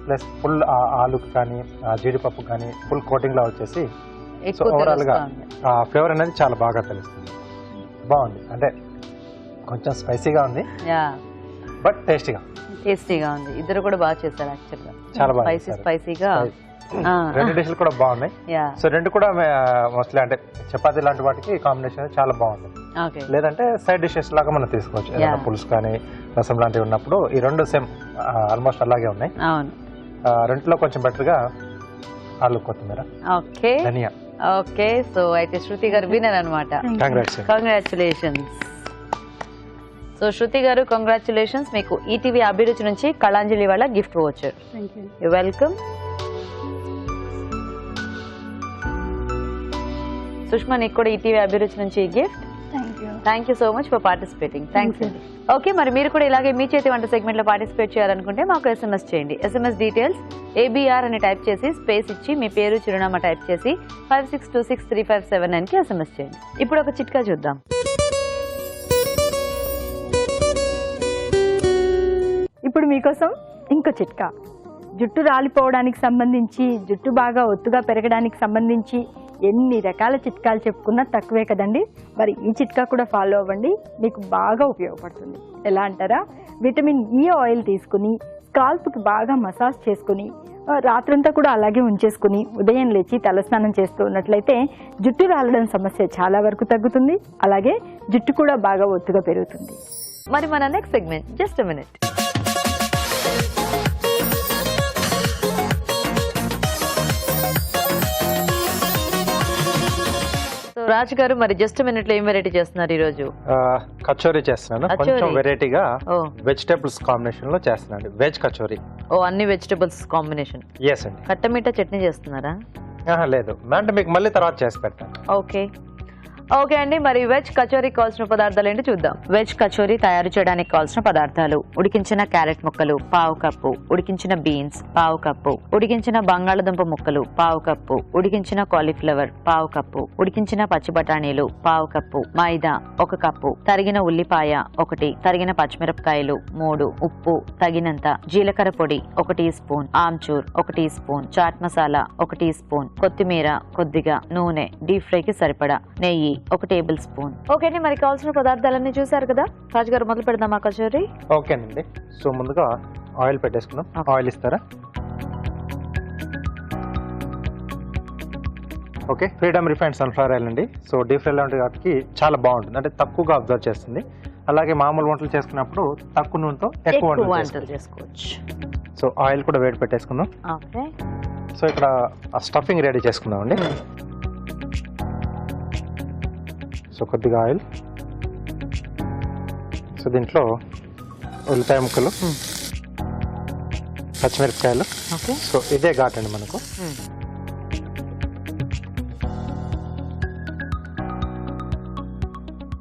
ప్లస్ ఫుల్ ఆలుకి కానీ జీడిపప్పు కానీ ఫుల్ కోటింగ్ లా వచ్చేసి ఓవరాల్ గా ఫ్లేవర్ అనేది చాలా బాగా తెలుస్తుంది. బాగుంది. అంటే కొంచెం స్పైసీగా ఉంది, బట్ టేస్టీగా. టేస్టీగా ఉంది. ఇద్దరు కూడా బాగా చేశారు యాక్చువల్గా. చాలా బాగా స్పైసీ చేశారు. స్పైసీగా. రెండు డిష్లు కూడా బాగున్నాయి. యా. సో రెండు కూడా మోస్ట్లీ అంటే చపాతీ లాంటి వాటికి కాంబినేషన్ చాలా బాగుంది. ఓకే. లేదంటే సైడ్ డిషెస్ లాగా మనం తీసుకోవచ్చు. ఏదైనా పులుసు కానీ రసం లాంటివి ఉన్నప్పుడు ఈ రెండు సేమ్ ఆల్మోస్ట్ అలాగే ఉన్నాయి. అవును. రెండులో కొంచెం బెటర్ గా ఆలు కొత్తిమీర, ఓకే, ధనియా. ఓకే. సో అయితే శృతి గారు వినర్ అనమాట. కంగ్రాచులేషన్స్. సో శృతి గారు కంగ్రాచులేషన్స్, మీకు ఈటీవీ అభిరుచి నుంచి కళాంజలి వాళ్ళ gift voucher. You welcome. Sushma, నీకు కూడా ఈటీవీ అభిరుచి నుంచి gift. Thank you so much for participating. Thanks అండి. ఓకే, మరి మీరు కూడా ఇలాగే మీ చేతి వంట సెగ్మెంట్ లో పార్టిసిపేట్ చేయాలనుకుంటే మాకు SMS చేయండి. SMS డీటెయిల్స్ ABR అని టైప్ చేసి స్పేస్ ఇచ్చి మీ పేరు చిరునామా టైప్ చేసి 56263579 కి SMS చేయండి. ఇప్పుడు ఒక చిట్కా చూద్దాం. ఇప్పుడు మీకోసం ఇంకో చిట్కా. జుట్టు రాలిపోవడానికి సంబంధించి, జుట్టు బాగా ఒత్తుగా పెరగడానికి సంబంధించి ఎన్ని రకాల చిట్కాలు చెప్పుకున్నా తక్కువే కదండి. మరి ఈ చిట్కా కూడా ఫాలో అవ్వండి, మీకు బాగా ఉపయోగపడుతుంది. ఎలా అంటారా? విటమిన్ E ఆయిల్ తీసుకుని స్కాల్ప్కి బాగా మసాజ్ చేసుకుని రాత్రంతా కూడా అలాగే ఉంచేసుకుని ఉదయం లేచి తలస్నానం చేస్తూ ఉన్నట్లయితే జుట్టు రాలడం సమస్య చాలా వరకు తగ్గుతుంది. అలాగే జుట్టు కూడా బాగా ఒత్తుగా పెరుగుతుంది. మరి మన నెక్స్ట్ సెగ్మెంట్ జస్ట్ మినిట్. రాజు గారు, మరి జస్ట్ మినిట్ లో ఏం వెరైటీ చేస్తున్నారు ఈ రోజు? కచోరీ చేస్తున్నాను. కొంచెం వెరైటీగా వెజిటేబుల్స్ కాంబినేషన్ లో చేస్తున్నాను. వెజ్ కచోరీ. ఓ, అన్ని వెజిటబుల్స్ కాంబినేషన్. ఎస్ అండి. కట్టమీట చట్నీ చేస్తున్నారా? లేదు, అంటే మీకు మళ్ళీ తర్వాత చేసి పెడతాను. ఓకే. ఓకే అండి, మరి వెజ్ కచోరీ కావాల్సిన పదార్థాలు ఏంటి చూద్దాం. వెజ్ కచోరీ తయారు చేయడానికి కావాల్సిన పదార్థాలు: ఉడికించిన క్యారెట్ ముక్కలు పావు కప్పు, ఉడికించిన బీన్స్ పావు కప్పు, ఉడికించిన బంగాళదుంప ముక్కలు పావు కప్పు, ఉడికించిన కాలీఫ్లవర్ పావు కప్పు, ఉడికించిన పచ్చి బఠానీలు పావు కప్పు, మైదా 1 కప్పు, తరిగిన ఉల్లిపాయ 1, తరిగిన పచ్చిమిరపకాయలు 3, ఉప్పు తగినంత, జీలకర్ర పొడి 1 teaspoon, amchur 1 teaspoon, chaat masala 1 teaspoon, కొత్తిమీర కొద్దిగా, నూనె డీప్ ఫ్రై కి సరిపడా, నెయ్యి 1 టేబుల్ స్పూన్. ఓకే అండి, మరి కావాల్సిన పదార్థాలన్నీ చూసారు కదా. రాజు గారు, మొదలు పెడదామా కచోరీ? ఓకేనండి. సో ముందుగా ఆయిల్ పెట్టేసుకున్నాం. ఆయిల్ ఇస్తారా? Okay, freedom refined sunflower oil అండి. సో డీప్ ఫ్రై లాంటి వాటికి చాలా బాగుంటుంది, అంటే తక్కువగా అబ్జర్వ్ చేస్తుంది. అలాగే మామూలు వంటలు చేసుకున్నప్పుడు తక్కువ నూనెతో ఎక్కువ వంటలు చేసుకోవచ్చు. సో ఆయిల్ కూడా వేడి పెట్టేసుకున్నాం. ఓకే. సో ఇక్కడ స్టఫింగ్ రెడీ చేసుకుందాం అండి. సో కొద్దిగా ఆయిల్. సో దీంట్లో ఉల్లిపాయ ముక్కలు, పచ్చిమిరపకాయలు. సో ఇదే ఘాట్ అండి మనకు.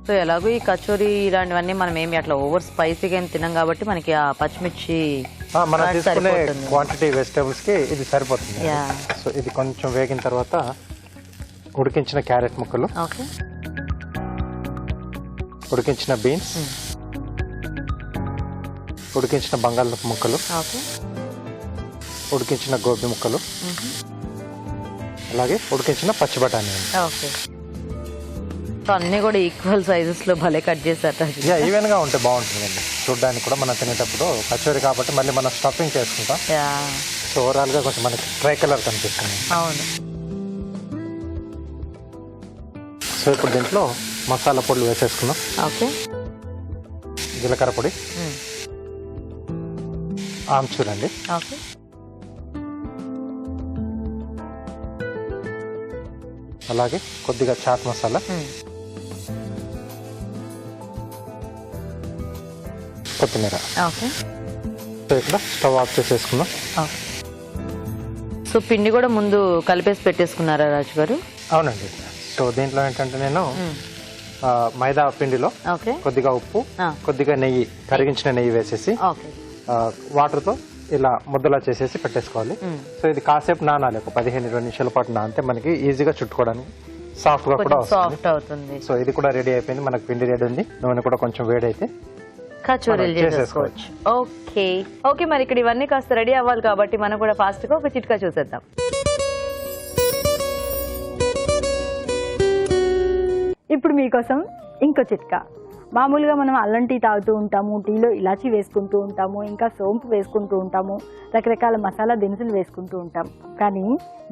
సో ఎలాగో ఈ కచోరీ ఇలాంటివన్నీ మనం ఏమి అట్లా ఓవర్ స్పైసీగా ఏం తినాం కాబట్టి మనకి ఆ పచ్చిమిర్చి మనం తీసుకునే క్వాంటిటీ వెజిటేబుల్స్ కి ఇది సరిపోతుంది. సో ఇది కొంచెం వేగిన తర్వాత ఉడికించిన క్యారెట్ ముక్కలు, ఉడికించిన బీన్స్, ఉడికించిన బంగాళదుంప ముక్కలు, ఉడికించిన గోబీ ముక్కలు, అలాగే ఉడికించిన పచ్చి బఠానీ. అన్ని కూడా ఈక్వల్ సైజెస్ లో భలే కట్ చేశారు. ఈవెన్ గా ఉంటే బాగుంటుందండి చూడడానికి కూడా. మనం తినేటప్పుడు కచోరీ కాబట్టి మళ్ళీ మనం స్టఫింగ్ చేసుకుంటాం. సో ఓవరాల్ గా కొంచెం మనకి ట్రై కలర్ కనిపిస్తుంది. అవును. సో ఇప్పుడు దీంట్లో మసాలా పొడులు వేసేసుకున్నాం. ఓకే. జీలకర్ర పొడి, ఆమ్చూర్ అండి, ఓకే, అలాగే కొద్దిగా చాట్ మసాలా, కొత్తిమీర. ఓకే. సో ఇక్కడ స్టవ్ ఆఫ్ చేసేసుకున్నాం. సో పిండి కూడా ముందు కలిపేసి పెట్టేసుకున్నారా రాజు గారు? అవునండి. సో దీంట్లో ఏంటంటే నేను మైదా పిండిలో కొద్దిగా ఉప్పు, కొద్దిగా నెయ్యి, కరిగించిన నెయ్యి వేసేసి వాటర్తో ఇలా ముద్దలా చేసేసి పెట్టేసుకోవాలి. సో ఇది కాసేపు నానాలి, ఒక 15-20 నిమిషాల పాటు నానితే మనకి ఈజీగా చుట్టుకోవడానికి సాఫ్ట్ గా కూడా అవుతుంది. సో ఇది కూడా రెడీ అయిపోయింది, మనకి పిండి రెడీ ఉంది. నూనె కూడా కొంచెం వేడైతే కచోరీలు చేసేసుకోవచ్చు. ఓకే. ఓకే, మరి ఇక్కడ ఇవన్నీ కాస్త రెడీ అవ్వాలి కాబట్టి మనం కూడా ఫాస్ట్ గా ఒక చిట్కా చూసేద్దాం. ఇప్పుడు మీకోసం ఇంకో చిట్కా. మామూలుగా మనం అల్లం టీ తాగుతూ ఉంటాము, టీలో ఇలాచీ వేసుకుంటూ ఉంటాము, ఇంకా సోంపు వేసుకుంటూ ఉంటాము, రకరకాల మసాలా దినుసులు వేసుకుంటూ ఉంటాం. కానీ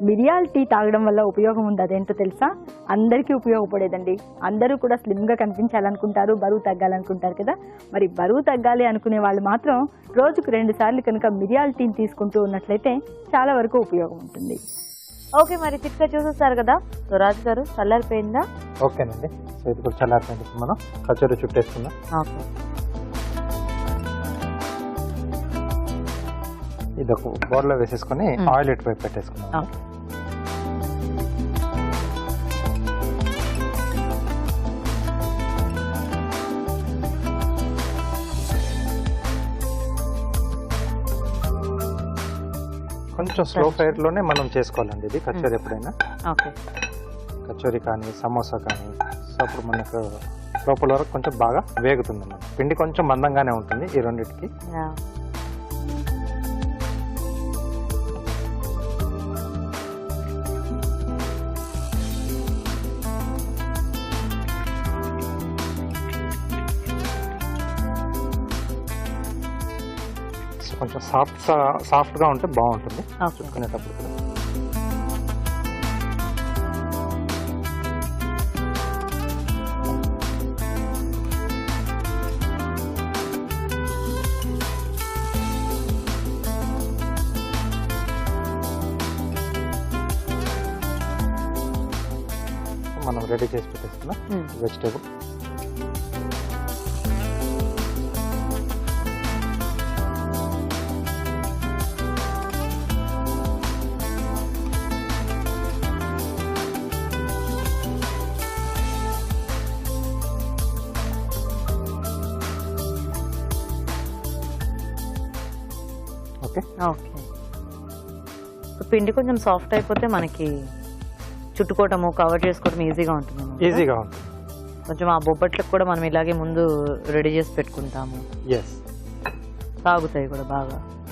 మిరియాల టీ తాగడం వల్ల ఉపయోగం ఉంది. అదేంటో తెలుసా? అందరికీ ఉపయోగపడేదండి. అందరూ కూడా స్లిమ్గా కనిపించాలనుకుంటారు, బరువు తగ్గాలనుకుంటారు కదా. మరి బరువు తగ్గాలి అనుకునే వాళ్ళు మాత్రం రోజుకు 2 సార్లు కనుక మిరియాల టీని తీసుకుంటూ ఉన్నట్లయితే చాలా వరకు ఉపయోగం ఉంటుంది. ఓకే, మరి చిట్కా చూసేస్తారు కదా. సో రాజు గారు, చల్లారిపోయిందా? ఓకేనండి. సో ఇది కూడా చల్లారిపోయింది. మనం కచోరీ చుట్టేసుకుందాం. ఓకే, ఇది ఒక బౌల్లో వేసేసుకొని ఆయిల్ ఇటువైపు పెట్టేసుకున్నాం. కొంచెం స్లో ఫైర్ లోనే మనం చేసుకోవాలండి ఇది కచోరీ. ఎప్పుడైనా కచోరీ కానీ సమోసా కానీ సో అప్పుడు మనకు లోపల వరకు కొంచెం బాగా వేగుతుంది అన్నమాట. పిండి కొంచెం మందంగానే ఉంటుంది ఈ రెండింటికి. కొంచెం సాఫ్ట్ గా ఉంటే బాగుంటుంది చుట్టుకునేటప్పుడు కూడా. మనం రెడీ చేసి పెట్టేసుకున్నాం వెజిటేబుల్. ఓకే, పిండి కొంచెం సాఫ్ట్ అయిపోతే మనకి చుట్టుకోవటము కవర్ చేసుకోవడం ఈజీగా ఉంటుంది. ఈజీగా ఉంటుంది. కొంచెం ఆ బొబ్బట్లకు కూడా మనం ఇలాగే ముందు రెడీ చేసి పెట్టుకుంటాము. సాగుతాయి కూడా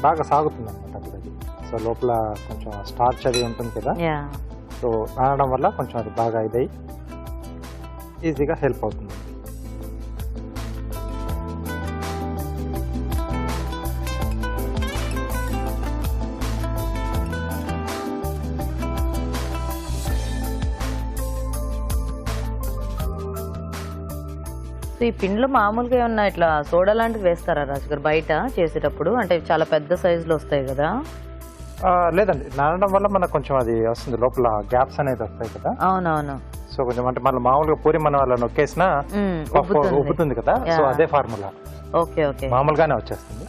బాగా సాగుతుంది అనమాట అది. సో లోపల కొంచెం స్టార్చ్ అది ఉంటుంది కదా, సో నానడం వల్ల కొంచెం అది బాగా ఇదై ఈజీగా హెల్ప్ అవుతుంది. ఈ పిండిలో మామూలుగా ఏమన్నా ఇట్లా సోడా లాంటివి వేస్తారా రాజు గారు బయట చేసేటప్పుడు? అంటే చాలా పెద్ద సైజులో వస్తాయి కదా. లేదండి, నానడం వల్ల మనకు కొంచెం అది వస్తుంది, లోపల గ్యాప్స్ అనేది వస్తాయి కదా. అవునవును. సో కొంచెం అంటే మళ్ళీ మామూలుగా పూరి మనం అలా నొక్కేసినా ఉబ్బుతుంది కదా. సో అదే ఫార్ములా. ఓకే ఓకే, మామూలుగానే వచ్చేస్తుంది.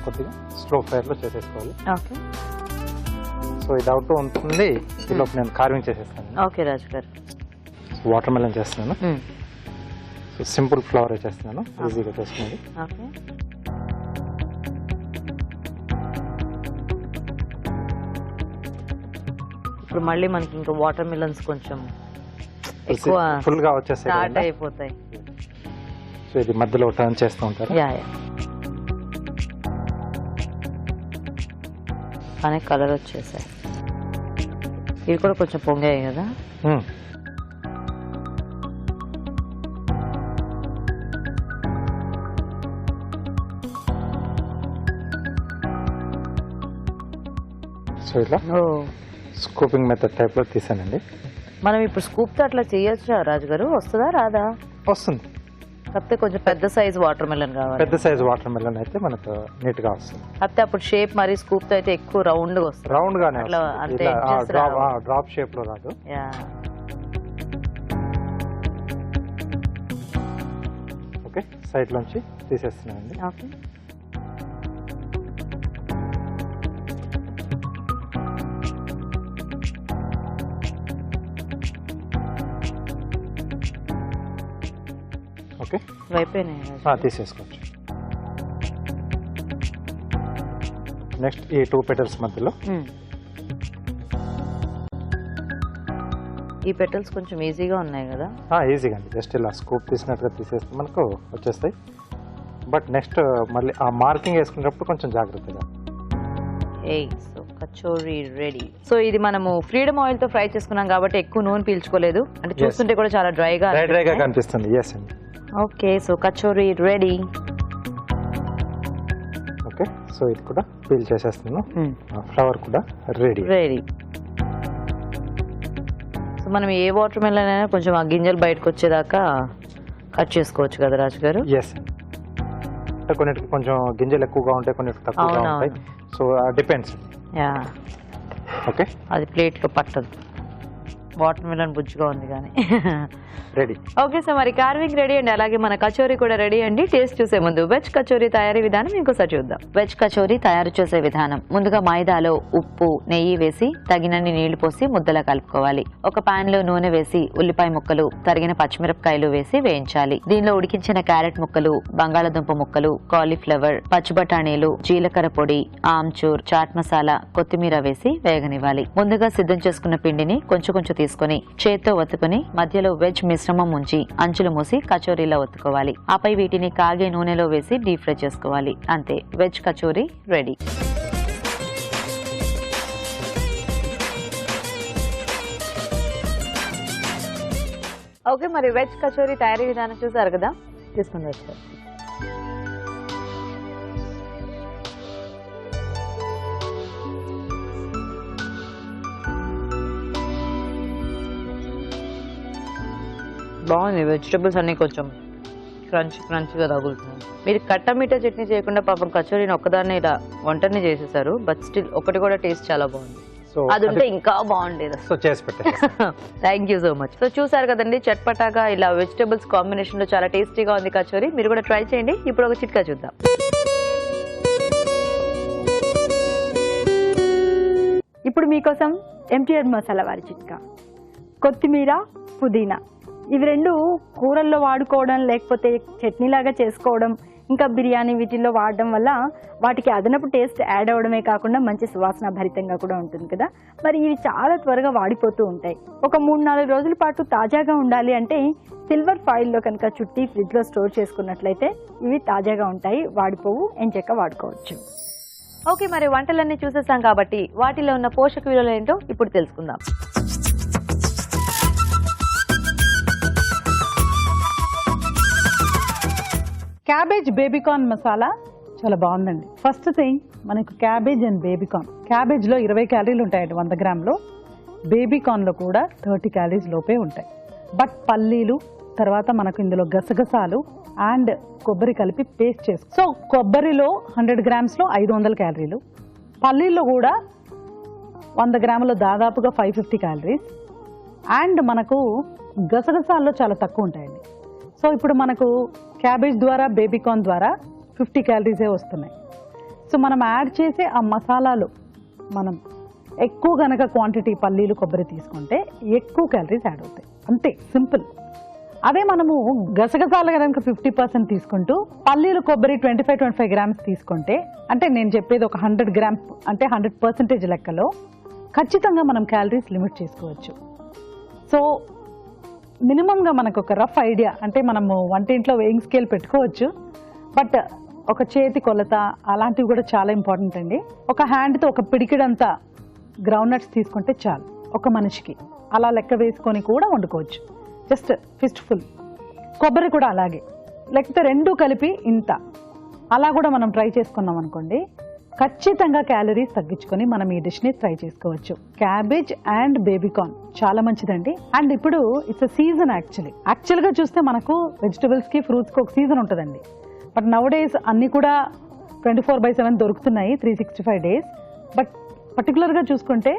కొద్దిగా స్లో ఫైర్ లో చేసేసుకోవాలి. సో ఇది అవుతూ ఉంటుంది. ఈలోపు నేను కార్వింగ్ చేసేస్తాను. ఓకే రాజు గారు. వాటర్ మెలన్ చేస్తున్నాను. సో సింపుల్ ఫ్లవర్ చేస్తున్నాను, ఈజీగా చేసుకునేది. ఇప్పుడు మళ్ళీ మనకి ఇంకా వాటర్ మిలన్స్ కొంచెం ఎక్కువ ఫుల్ గా వచ్చేస్తాయి, అయిపోతాయి. సో ఇది మధ్యలో టర్న్ చేస్తూ ఉంటారు. కానీ కలర్ వచ్చేసాయి. ఇవి కూడా కొంచెం పొంగాయి కదా. సో ఇట్లా స్కూపింగ్ మెథడ్ టైప్ లో తీసానండి. మనం ఇప్పుడు స్కూప్ తో అట్లా చేయొచ్చా రాజు గారు? వస్తుందా రాదా? వస్తుంది, కాకపోతే కొంచెం పెద్ద సైజ్ వాటర్ మెలన్ కావాలి. పెద్ద సైజ్ వాటర్ మెలన్ అయితే మనకు నీట్ గా వస్తుంది. కాకపోతే అప్పుడు షేప్ మరి స్కూప్ తో అయితే ఎక్కువ రౌండ్ గా వస్తుంది. రౌండ్ గానే డ్రాప్ షేప్ లో రాదు. ఓకే, సైడ్ లోంచి తీసేస్తున్నానండి. ఓకే, ఓకే అయిపోయినాయి, తీసేసుకోవచ్చు. నెక్స్ట్ ఈ 2 పెటల్స్ మధ్యలో ఈ పెటల్స్ కొంచెం ఈజీగా ఉన్నాయి కదా. ఈజీగా అండి, జస్ట్ ఇలా స్కూప్ తీసినట్టుగా తీసేస్తే మనకు వచ్చేస్తాయి. బట్ నెక్స్ట్ మళ్ళీ ఆ మార్కింగ్ వేసుకునేటప్పుడు కొంచెం జాగ్రత్తగా. So kachori ready. సో ఇది మనము ఫ్రీడమ్ ఆయిల్ తో ఫ్రై చేసుకున్నాం కాబట్టి ఎక్కువ నూనె పీల్చుకోలేదు, అంటే చూస్తుంటే కూడా చాలా డ్రైగా కనిపిస్తుంది. ఎస్ అండి. Okay, so kachori ready. Okay, so ఇది కూడా పీల్ చేసేస్తున్నాను. ఫ్లవర్ కూడా రెడీ. సో మనం ఏ వాటర్ మెలన్ అయినా కొంచెం ఆ గింజలు బయటకు వచ్చేదాకా కట్ చేసుకోవచ్చు కదా రాజు గారు? ఎస్, కొన్నిటికి కొంచెం గింజలు ఎక్కువగా ఉంటాయి, కొన్నిటికి తక్కువగా ఉంటాయి. So depends. ఓకే, అది ప్లేట్లో పట్టదు. వాటర్ మెలన్ బుజ్జిగా ఉంది కానీ రెడీ. ఓకే, సో మరి కార్వింగ్ రెడీ అండి, అలాగే మన కచోరీ కూడా రెడీ అండి. టేస్ట్ చూసే ముందు వెజ్ కచోరీ తయారీ విధానం ఇంకోసారి చూద్దాం. వెజ్ కచోరీ తయారు చేసే విధానం: ముందుగా మైదాలో ఉప్పు, నెయ్యి వేసి తగినన్ని నీళ్లు పోసి ముద్దలా కలుపుకోవాలి. ఒక పాన్ లో నూనె వేసి ఉల్లిపాయ ముక్కలు, తరిగిన పచ్చిమిరపకాయలు వేసి వేయించాలి. దీనిలో ఉడికించిన క్యారెట్ ముక్కలు, బంగాళాదుంప ముక్కలు, కాలీఫ్లవర్, పచ్చి బఠానీలు, జీలకర్ర పొడి, ఆమ్చూర్, చాట్ మసాలా, కొత్తిమీర వేసి వేగనివ్వాలి. ముందుగా సిద్ధం చేసుకున్న పిండిని కొంచెం కొంచెం తీసుకుని చేత్తో ఒత్తుకుని మధ్యలో వెజ్ మిశ్రమం ఉంచి అంచులు మూసి కచోరీలో ఒత్తుకోవాలి. ఆపై వీటిని కాగే నూనెలో వేసి డీప్ ఫ్రై చేసుకోవాలి. అంతే, వెజ్ కచోరీ రెడీ. ఓకే, మరి వెజ్ కచోరీ తయారీ విధానం చూసారు కదా, తీసుకుని వచ్చారు. బాగుంది, వెజిటబుల్స్ అన్ని కొంచెం క్రంచిగా తగులుతున్నాయి. మీరు కట్టమిఠా చట్నీ చేయకుండా పాపం కచోరీని ఒక్కదాన్ని ఇలా వంటని చేసేసారు, బట్ స్టిల్ ఒకటి కూడా టేస్ట్ చాలా బాగుంది. అది ఉంటే ఇంకా బాగుండేది. సో చేసి పెట్టేసి thank you so much. So చూసారు కదండి, చట్పటాగా ఇలా వెజిటబుల్స్ కాంబినేషన్ లో చాలా టేస్టీగా ఉంది కచోరీ. మీరు కూడా ట్రై చేయండి. ఇప్పుడు ఒక చిట్కా చూద్దాం. ఇప్పుడు మీకోసం ఎంటీఆర్ మసాలా వారి చిట్కా. కొత్తిమీర, పుదీనా ఇవి రెండు కూరల్లో వాడుకోవడం, లేకపోతే చట్నీలాగా చేసుకోవడం, ఇంకా బిర్యానీ వీటిల్లో వాడడం వల్ల వాటికి అదనపు టేస్ట్ యాడ్ అవ్వడమే కాకుండా మంచి సువాసన భరితంగా కూడా ఉంటుంది కదా. మరి ఇవి చాలా త్వరగా వాడిపోతూ ఉంటాయి. ఒక 3-4 రోజుల పాటు తాజాగా ఉండాలి అంటే సిల్వర్ ఫాయిల్లో కనుక చుట్టి ఫ్రిడ్జ్లో స్టోర్ చేసుకున్నట్లయితే ఇవి తాజాగా ఉంటాయి, వాడిపోవు, ఎంచక్కా వాడుకోవచ్చు. ఓకే, మరి వంటలన్నీ చూసేసాం కాబట్టి వాటిలో ఉన్న పోషక విలువలు ఏంటో ఇప్పుడు తెలుసుకుందాం. క్యాబేజ్ బేబీకార్న్ మసాలా చాలా బాగుందండి. ఫస్ట్ థింగ్, మనకు క్యాబేజ్ అండ్ బేబీకార్న్, క్యాబేజ్లో 20 క్యాలరీలు ఉంటాయండి 100 గ్రాములో, బేబీకార్న్లో కూడా 30 క్యాలరీస్ లోపే ఉంటాయి. బట్ పల్లీలు, తర్వాత మనకు ఇందులో గసగసాలు అండ్ కొబ్బరి కలిపి పేస్ట్ చేసు. సో కొబ్బరిలో 100 గ్రామ్స్లో 500 క్యాలరీలు, పల్లీల్లో కూడా 100 గ్రాములో దాదాపుగా 550 క్యాలరీస్, అండ్ మనకు గసగసాల్లో చాలా తక్కువ ఉంటాయండి. సో ఇప్పుడు మనకు క్యాబేజ్ ద్వారా, బేబీకార్న్ ద్వారా 50 క్యాలరీసే వస్తున్నాయి. సో మనం యాడ్ చేసే ఆ మసాలాలు మనం ఎక్కువ గనక క్వాంటిటీ పల్లీలు, కొబ్బరి తీసుకుంటే ఎక్కువ క్యాలరీస్ యాడ్ అవుతాయి, అంతే సింపుల్. అదే మనము గసగసాలు కనుక 50% తీసుకుంటూ పల్లీలు, కొబ్బరి 25 గ్రామ్స్ తీసుకుంటే, అంటే నేను చెప్పేది ఒక 100 గ్రామ్ అంటే 100% లెక్కలో ఖచ్చితంగా మనం క్యాలరీస్ లిమిట్ చేసుకోవచ్చు. సో మినిమంగా మనకు ఒక రఫ్ ఐడియా, అంటే మనము వంటింట్లో వెయింగ్ స్కేల్ పెట్టుకోవచ్చు, బట్ ఒక చేతి కొలత అలాంటివి కూడా చాలా ఇంపార్టెంట్ అండి. ఒక హ్యాండ్తో ఒక పిడికిడంతా గ్రౌండ్ నట్స్ తీసుకుంటే చాలు ఒక మనిషికి, అలా లెక్క వేసుకొని కూడా వండుకోవచ్చు, జస్ట్ ఫిస్ట్ ఫుల్. కొబ్బరి కూడా అలాగే, లేకపోతే రెండు కలిపి ఇంత, అలా కూడా మనం ట్రై చేసుకున్నాం అనుకోండి, ఖచ్చితంగా క్యాలరీస్ తగ్గించుకొని మనం ఈ డిష్ని ట్రై చేసుకోవచ్చు. క్యాబేజ్ అండ్ బేబీకార్న్ చాలా మంచిదండి. అండ్ ఇప్పుడు ఇట్స్ అ సీజన్. యాక్చువల్గా చూస్తే మనకు వెజిటబుల్స్కి, ఫ్రూట్స్కి ఒక సీజన్ ఉంటుందండి. బట్ నౌ డేస్ అన్నీ కూడా 24/7 దొరుకుతున్నాయి, 365 days. బట్ పర్టికులర్గా చూసుకుంటే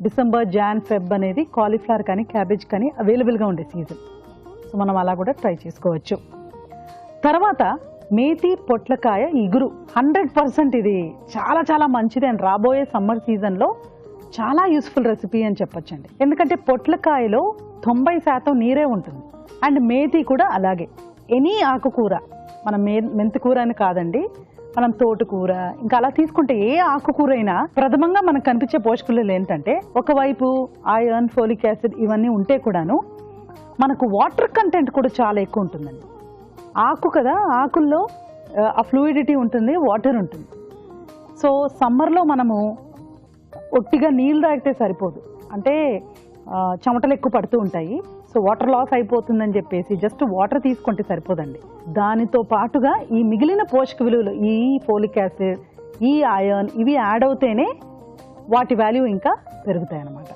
డిసెంబర్, జాన్, ఫెబ్ అనేది కాలీఫ్లవర్ కానీ క్యాబేజ్ కానీ అవైలబుల్గా ఉండే సీజన్. సో మనం అలా కూడా ట్రై చేసుకోవచ్చు. తర్వాత మేతి, పొట్లకాయ ఇగురు 100% ఇది చాలా చాలా మంచిది అండ్ రాబోయే సమ్మర్ సీజన్లో చాలా యూస్ఫుల్ రెసిపీ అని చెప్పొచ్చండి. ఎందుకంటే పొట్లకాయలో 90% నీరే ఉంటుంది, అండ్ మేతి కూడా అలాగే. ఎనీ ఆకుకూర, మనం మెంతికూర అని కాదండి, మనం తోటకూర ఇంకా అలా తీసుకుంటే ఏ ఆకుకూర అయినా ప్రథమంగా మనకు కనిపించే పోషకాలు ఏంటంటే, ఒకవైపు ఐరన్, ఫోలిక్ యాసిడ్ ఇవన్నీ ఉంటే కూడాను మనకు వాటర్ కంటెంట్ కూడా చాలా ఎక్కువ ఉంటుందండి. ఆకు కదా, ఆకుల్లో ఆ ఫ్లూయిడిటీ ఉంటుంది, వాటర్ ఉంటుంది. సో సమ్మర్లో మనము ఒట్టిగా నీళ్ళు తాగితే సరిపోదు, అంటే చెమటలు ఎక్కువ పడుతూ ఉంటాయి. సో వాటర్ లాస్ అయిపోతుందని చెప్పేసి జస్ట్ వాటర్ తీసుకుంటే సరిపోదండి. దానితో పాటుగా ఈ మిగిలిన పోషక విలువలు, ఈ ఫోలిక్ యాసిడ్, ఈ ఐరన్, ఇవి యాడ్ అవుతేనే వాటి వాల్యూ ఇంకా పెరుగుతాయి అన్నమాట.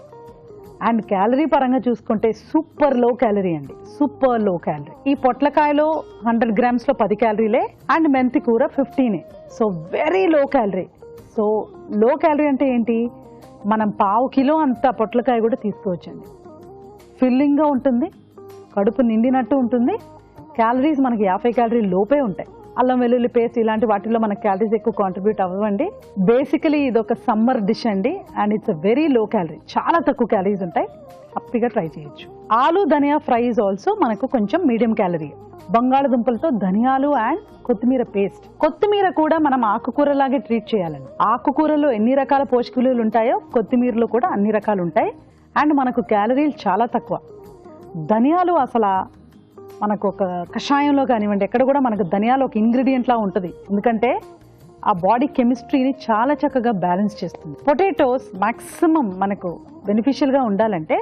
అండ్ క్యాలరీ పరంగా చూసుకుంటే సూపర్ లో క్యాలరీ అండి, సూపర్ లో క్యాలరీ. ఈ పొట్లకాయలో 100 grams 10 క్యాలరీలే, అండ్ మెంతి కూర 15. So very low calorie. So low calorie అంటే ఏంటి, మనం 1/2 కిలో అంత పొట్లకాయ కూడా తీసుకోవచ్చండి. ఫిల్లింగ్గా ఉంటుంది, కడుపు నిండినట్టు ఉంటుంది. క్యాలరీస్ మనకి 50 క్యాలరీ లోపే ఉంటాయి. అల్లం వెల్లుల్లి పేస్ట్ ఇలాంటి వాటిల్లో మనకు క్యాలరీస్ ఎక్కువ కాంట్రిబ్యూట్ అవ్వండి. బేసికలీ ఇది ఒక సమ్మర్ డిష్ అండి, and it's very low calorie, చాలా తక్కువ క్యాలరీస్ ఉంటాయి. హ్యాపీగా ట్రై చేయొచ్చు. ఆలు ధనియా ఫ్రై ఇస్ ఆల్సో మనకు కొంచెం మీడియం క్యాలరీ. బంగాళదుంపలతో ధనియాలు అండ్ కొత్తిమీర పేస్ట్. కొత్తిమీర కూడా మనం ఆకుకూరలాగే ట్రీట్ చేయాలండి. ఆకుకూరలో ఎన్ని రకాల పోషక విలువలు ఉంటాయో కొత్తిమీరలో కూడా అన్ని రకాలు ఉంటాయి, అండ్ మనకు క్యాలరీలు చాలా తక్కువ. ధనియాలు అసలు మనకు ఒక కషాయంలో కానివ్వండి, ఎక్కడ కూడా మనకు ధనియాలు ఒక ఇంగ్రీడియంట్లా ఉంటుంది, ఎందుకంటే ఆ బాడీ కెమిస్ట్రీని చాలా చక్కగా బ్యాలెన్స్ చేస్తుంది. పొటాటోస్ మ్యాక్సిమం మనకు బెనిఫిషియల్గా ఉండాలంటే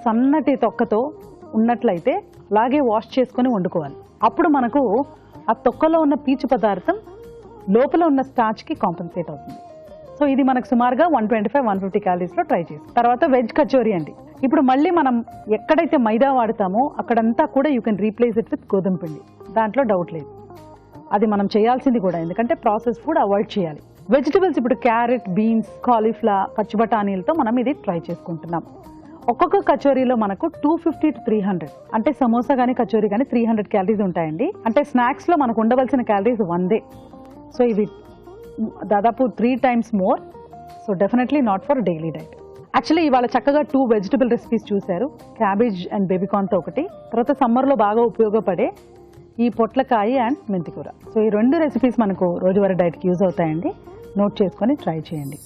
సన్నటి తొక్కతో ఉన్నట్లయితే అలాగే వాష్ చేసుకొని వండుకోవాలి. అప్పుడు మనకు ఆ తొక్కలో ఉన్న పీచు పదార్థం లోపల ఉన్న స్టార్చ్కి కాంపెన్సేట్ అవుతుంది. సో ఇది మనకు సుమారుగా 125-150 క్యాలరీస్లో ట్రై చేసి. తర్వాత వెజ్ కచోరీ అండి. ఇప్పుడు మళ్ళీ మనం ఎక్కడైతే మైదా వాడతామో అక్కడంతా కూడా you can replace it with గోధుమ పిండి, దాంట్లో డౌట్ లేదు. అది మనం చేయాల్సింది కూడా, ఎందుకంటే ప్రాసెస్ ఫుడ్ అవాయిడ్ చేయాలి. వెజిటబుల్స్ ఇప్పుడు క్యారెట్, బీన్స్, కాలీఫ్లవర్, పచ్చి బఠానీలతో మనం ఇది ట్రై చేసుకుంటున్నాం. ఒక్కొక్క కచోరీలో మనకు 250 to 300, అంటే సమోసా కానీ కచోరీ కానీ 300 క్యాలరీస్ ఉంటాయండి. అంటే స్నాక్స్లో మనకు ఉండవలసిన క్యాలరీస్ 1 సో ఇవి దాదాపు 3 times more. So definitely not for daily diet. Actually ఇవాళ చక్కగా 2 వెజిటబుల్ రెసిపీస్ చూశారు, క్యాబేజ్ అండ్ బేబీకార్న్తో ఒకటి, తర్వాత సమ్మర్లో బాగా ఉపయోగపడే ఈ పొట్లకాయ అండ్ మెంతికూర. సో ఈ 2 రెసిపీస్ మనకు రోజువారీ డైట్కి యూజ్ అవుతాయండి. నోట్ చేసుకొని ట్రై చేయండి.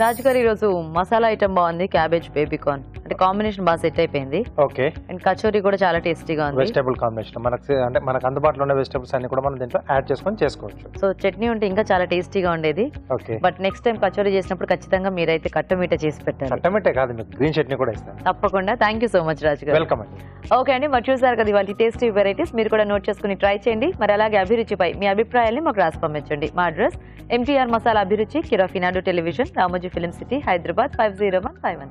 రాజు గారు ఈరోజు మసాలా ఐటమ్ బాగుంది, క్యాబేజ్ బేబీకార్న్, అంటే కాంబినేషన్ బాగా సెట్ అయిపోయింది. ఓకే. అండ్ కచోరీ కూడా చాలా టేస్టీగా ఉంది. వెజిటబుల్ కాంబినేషన్ మనకు అంటే మనకు అందుబాటులో ఉన్న వెజిటబుల్స్ అన్ని కూడా మనం దీంట్లో యాడ్ చేసుకొని చేసుకోవచ్చు. సో చట్నీ ఉంటే ఇంకా చాలా టేస్టీగా ఉండేది. Okay. But next time kachori చేసినప్పుడు ఖచ్చితంగా మీరైతే కట్టమీట చేసి పెట్టారు. కట్టమిట్టే కాదు, మీకు గ్రీన్ చట్నీ కూడా ఇస్తాను. తప్పకుండా. థ్యాంక్ యూ సో మచ్ రాజు గారు. వెల్కమ్ అండి. ఓకే అండి, మరి చూసారు కదా ఇవాళ టేస్టీ వెరైటీస్, మీరు కూడా నోట్ చేసుకుని ట్రై చేయండి. మరి అలాగే అభిరుచిపై మీ అభిప్రాయాల్ని మాకు రాసి పంపించండి. మా అడ్రస్ MTR మసాలా అభిరుచి, care of Eenadu television, Ramoji film city, Hyderabad 50151.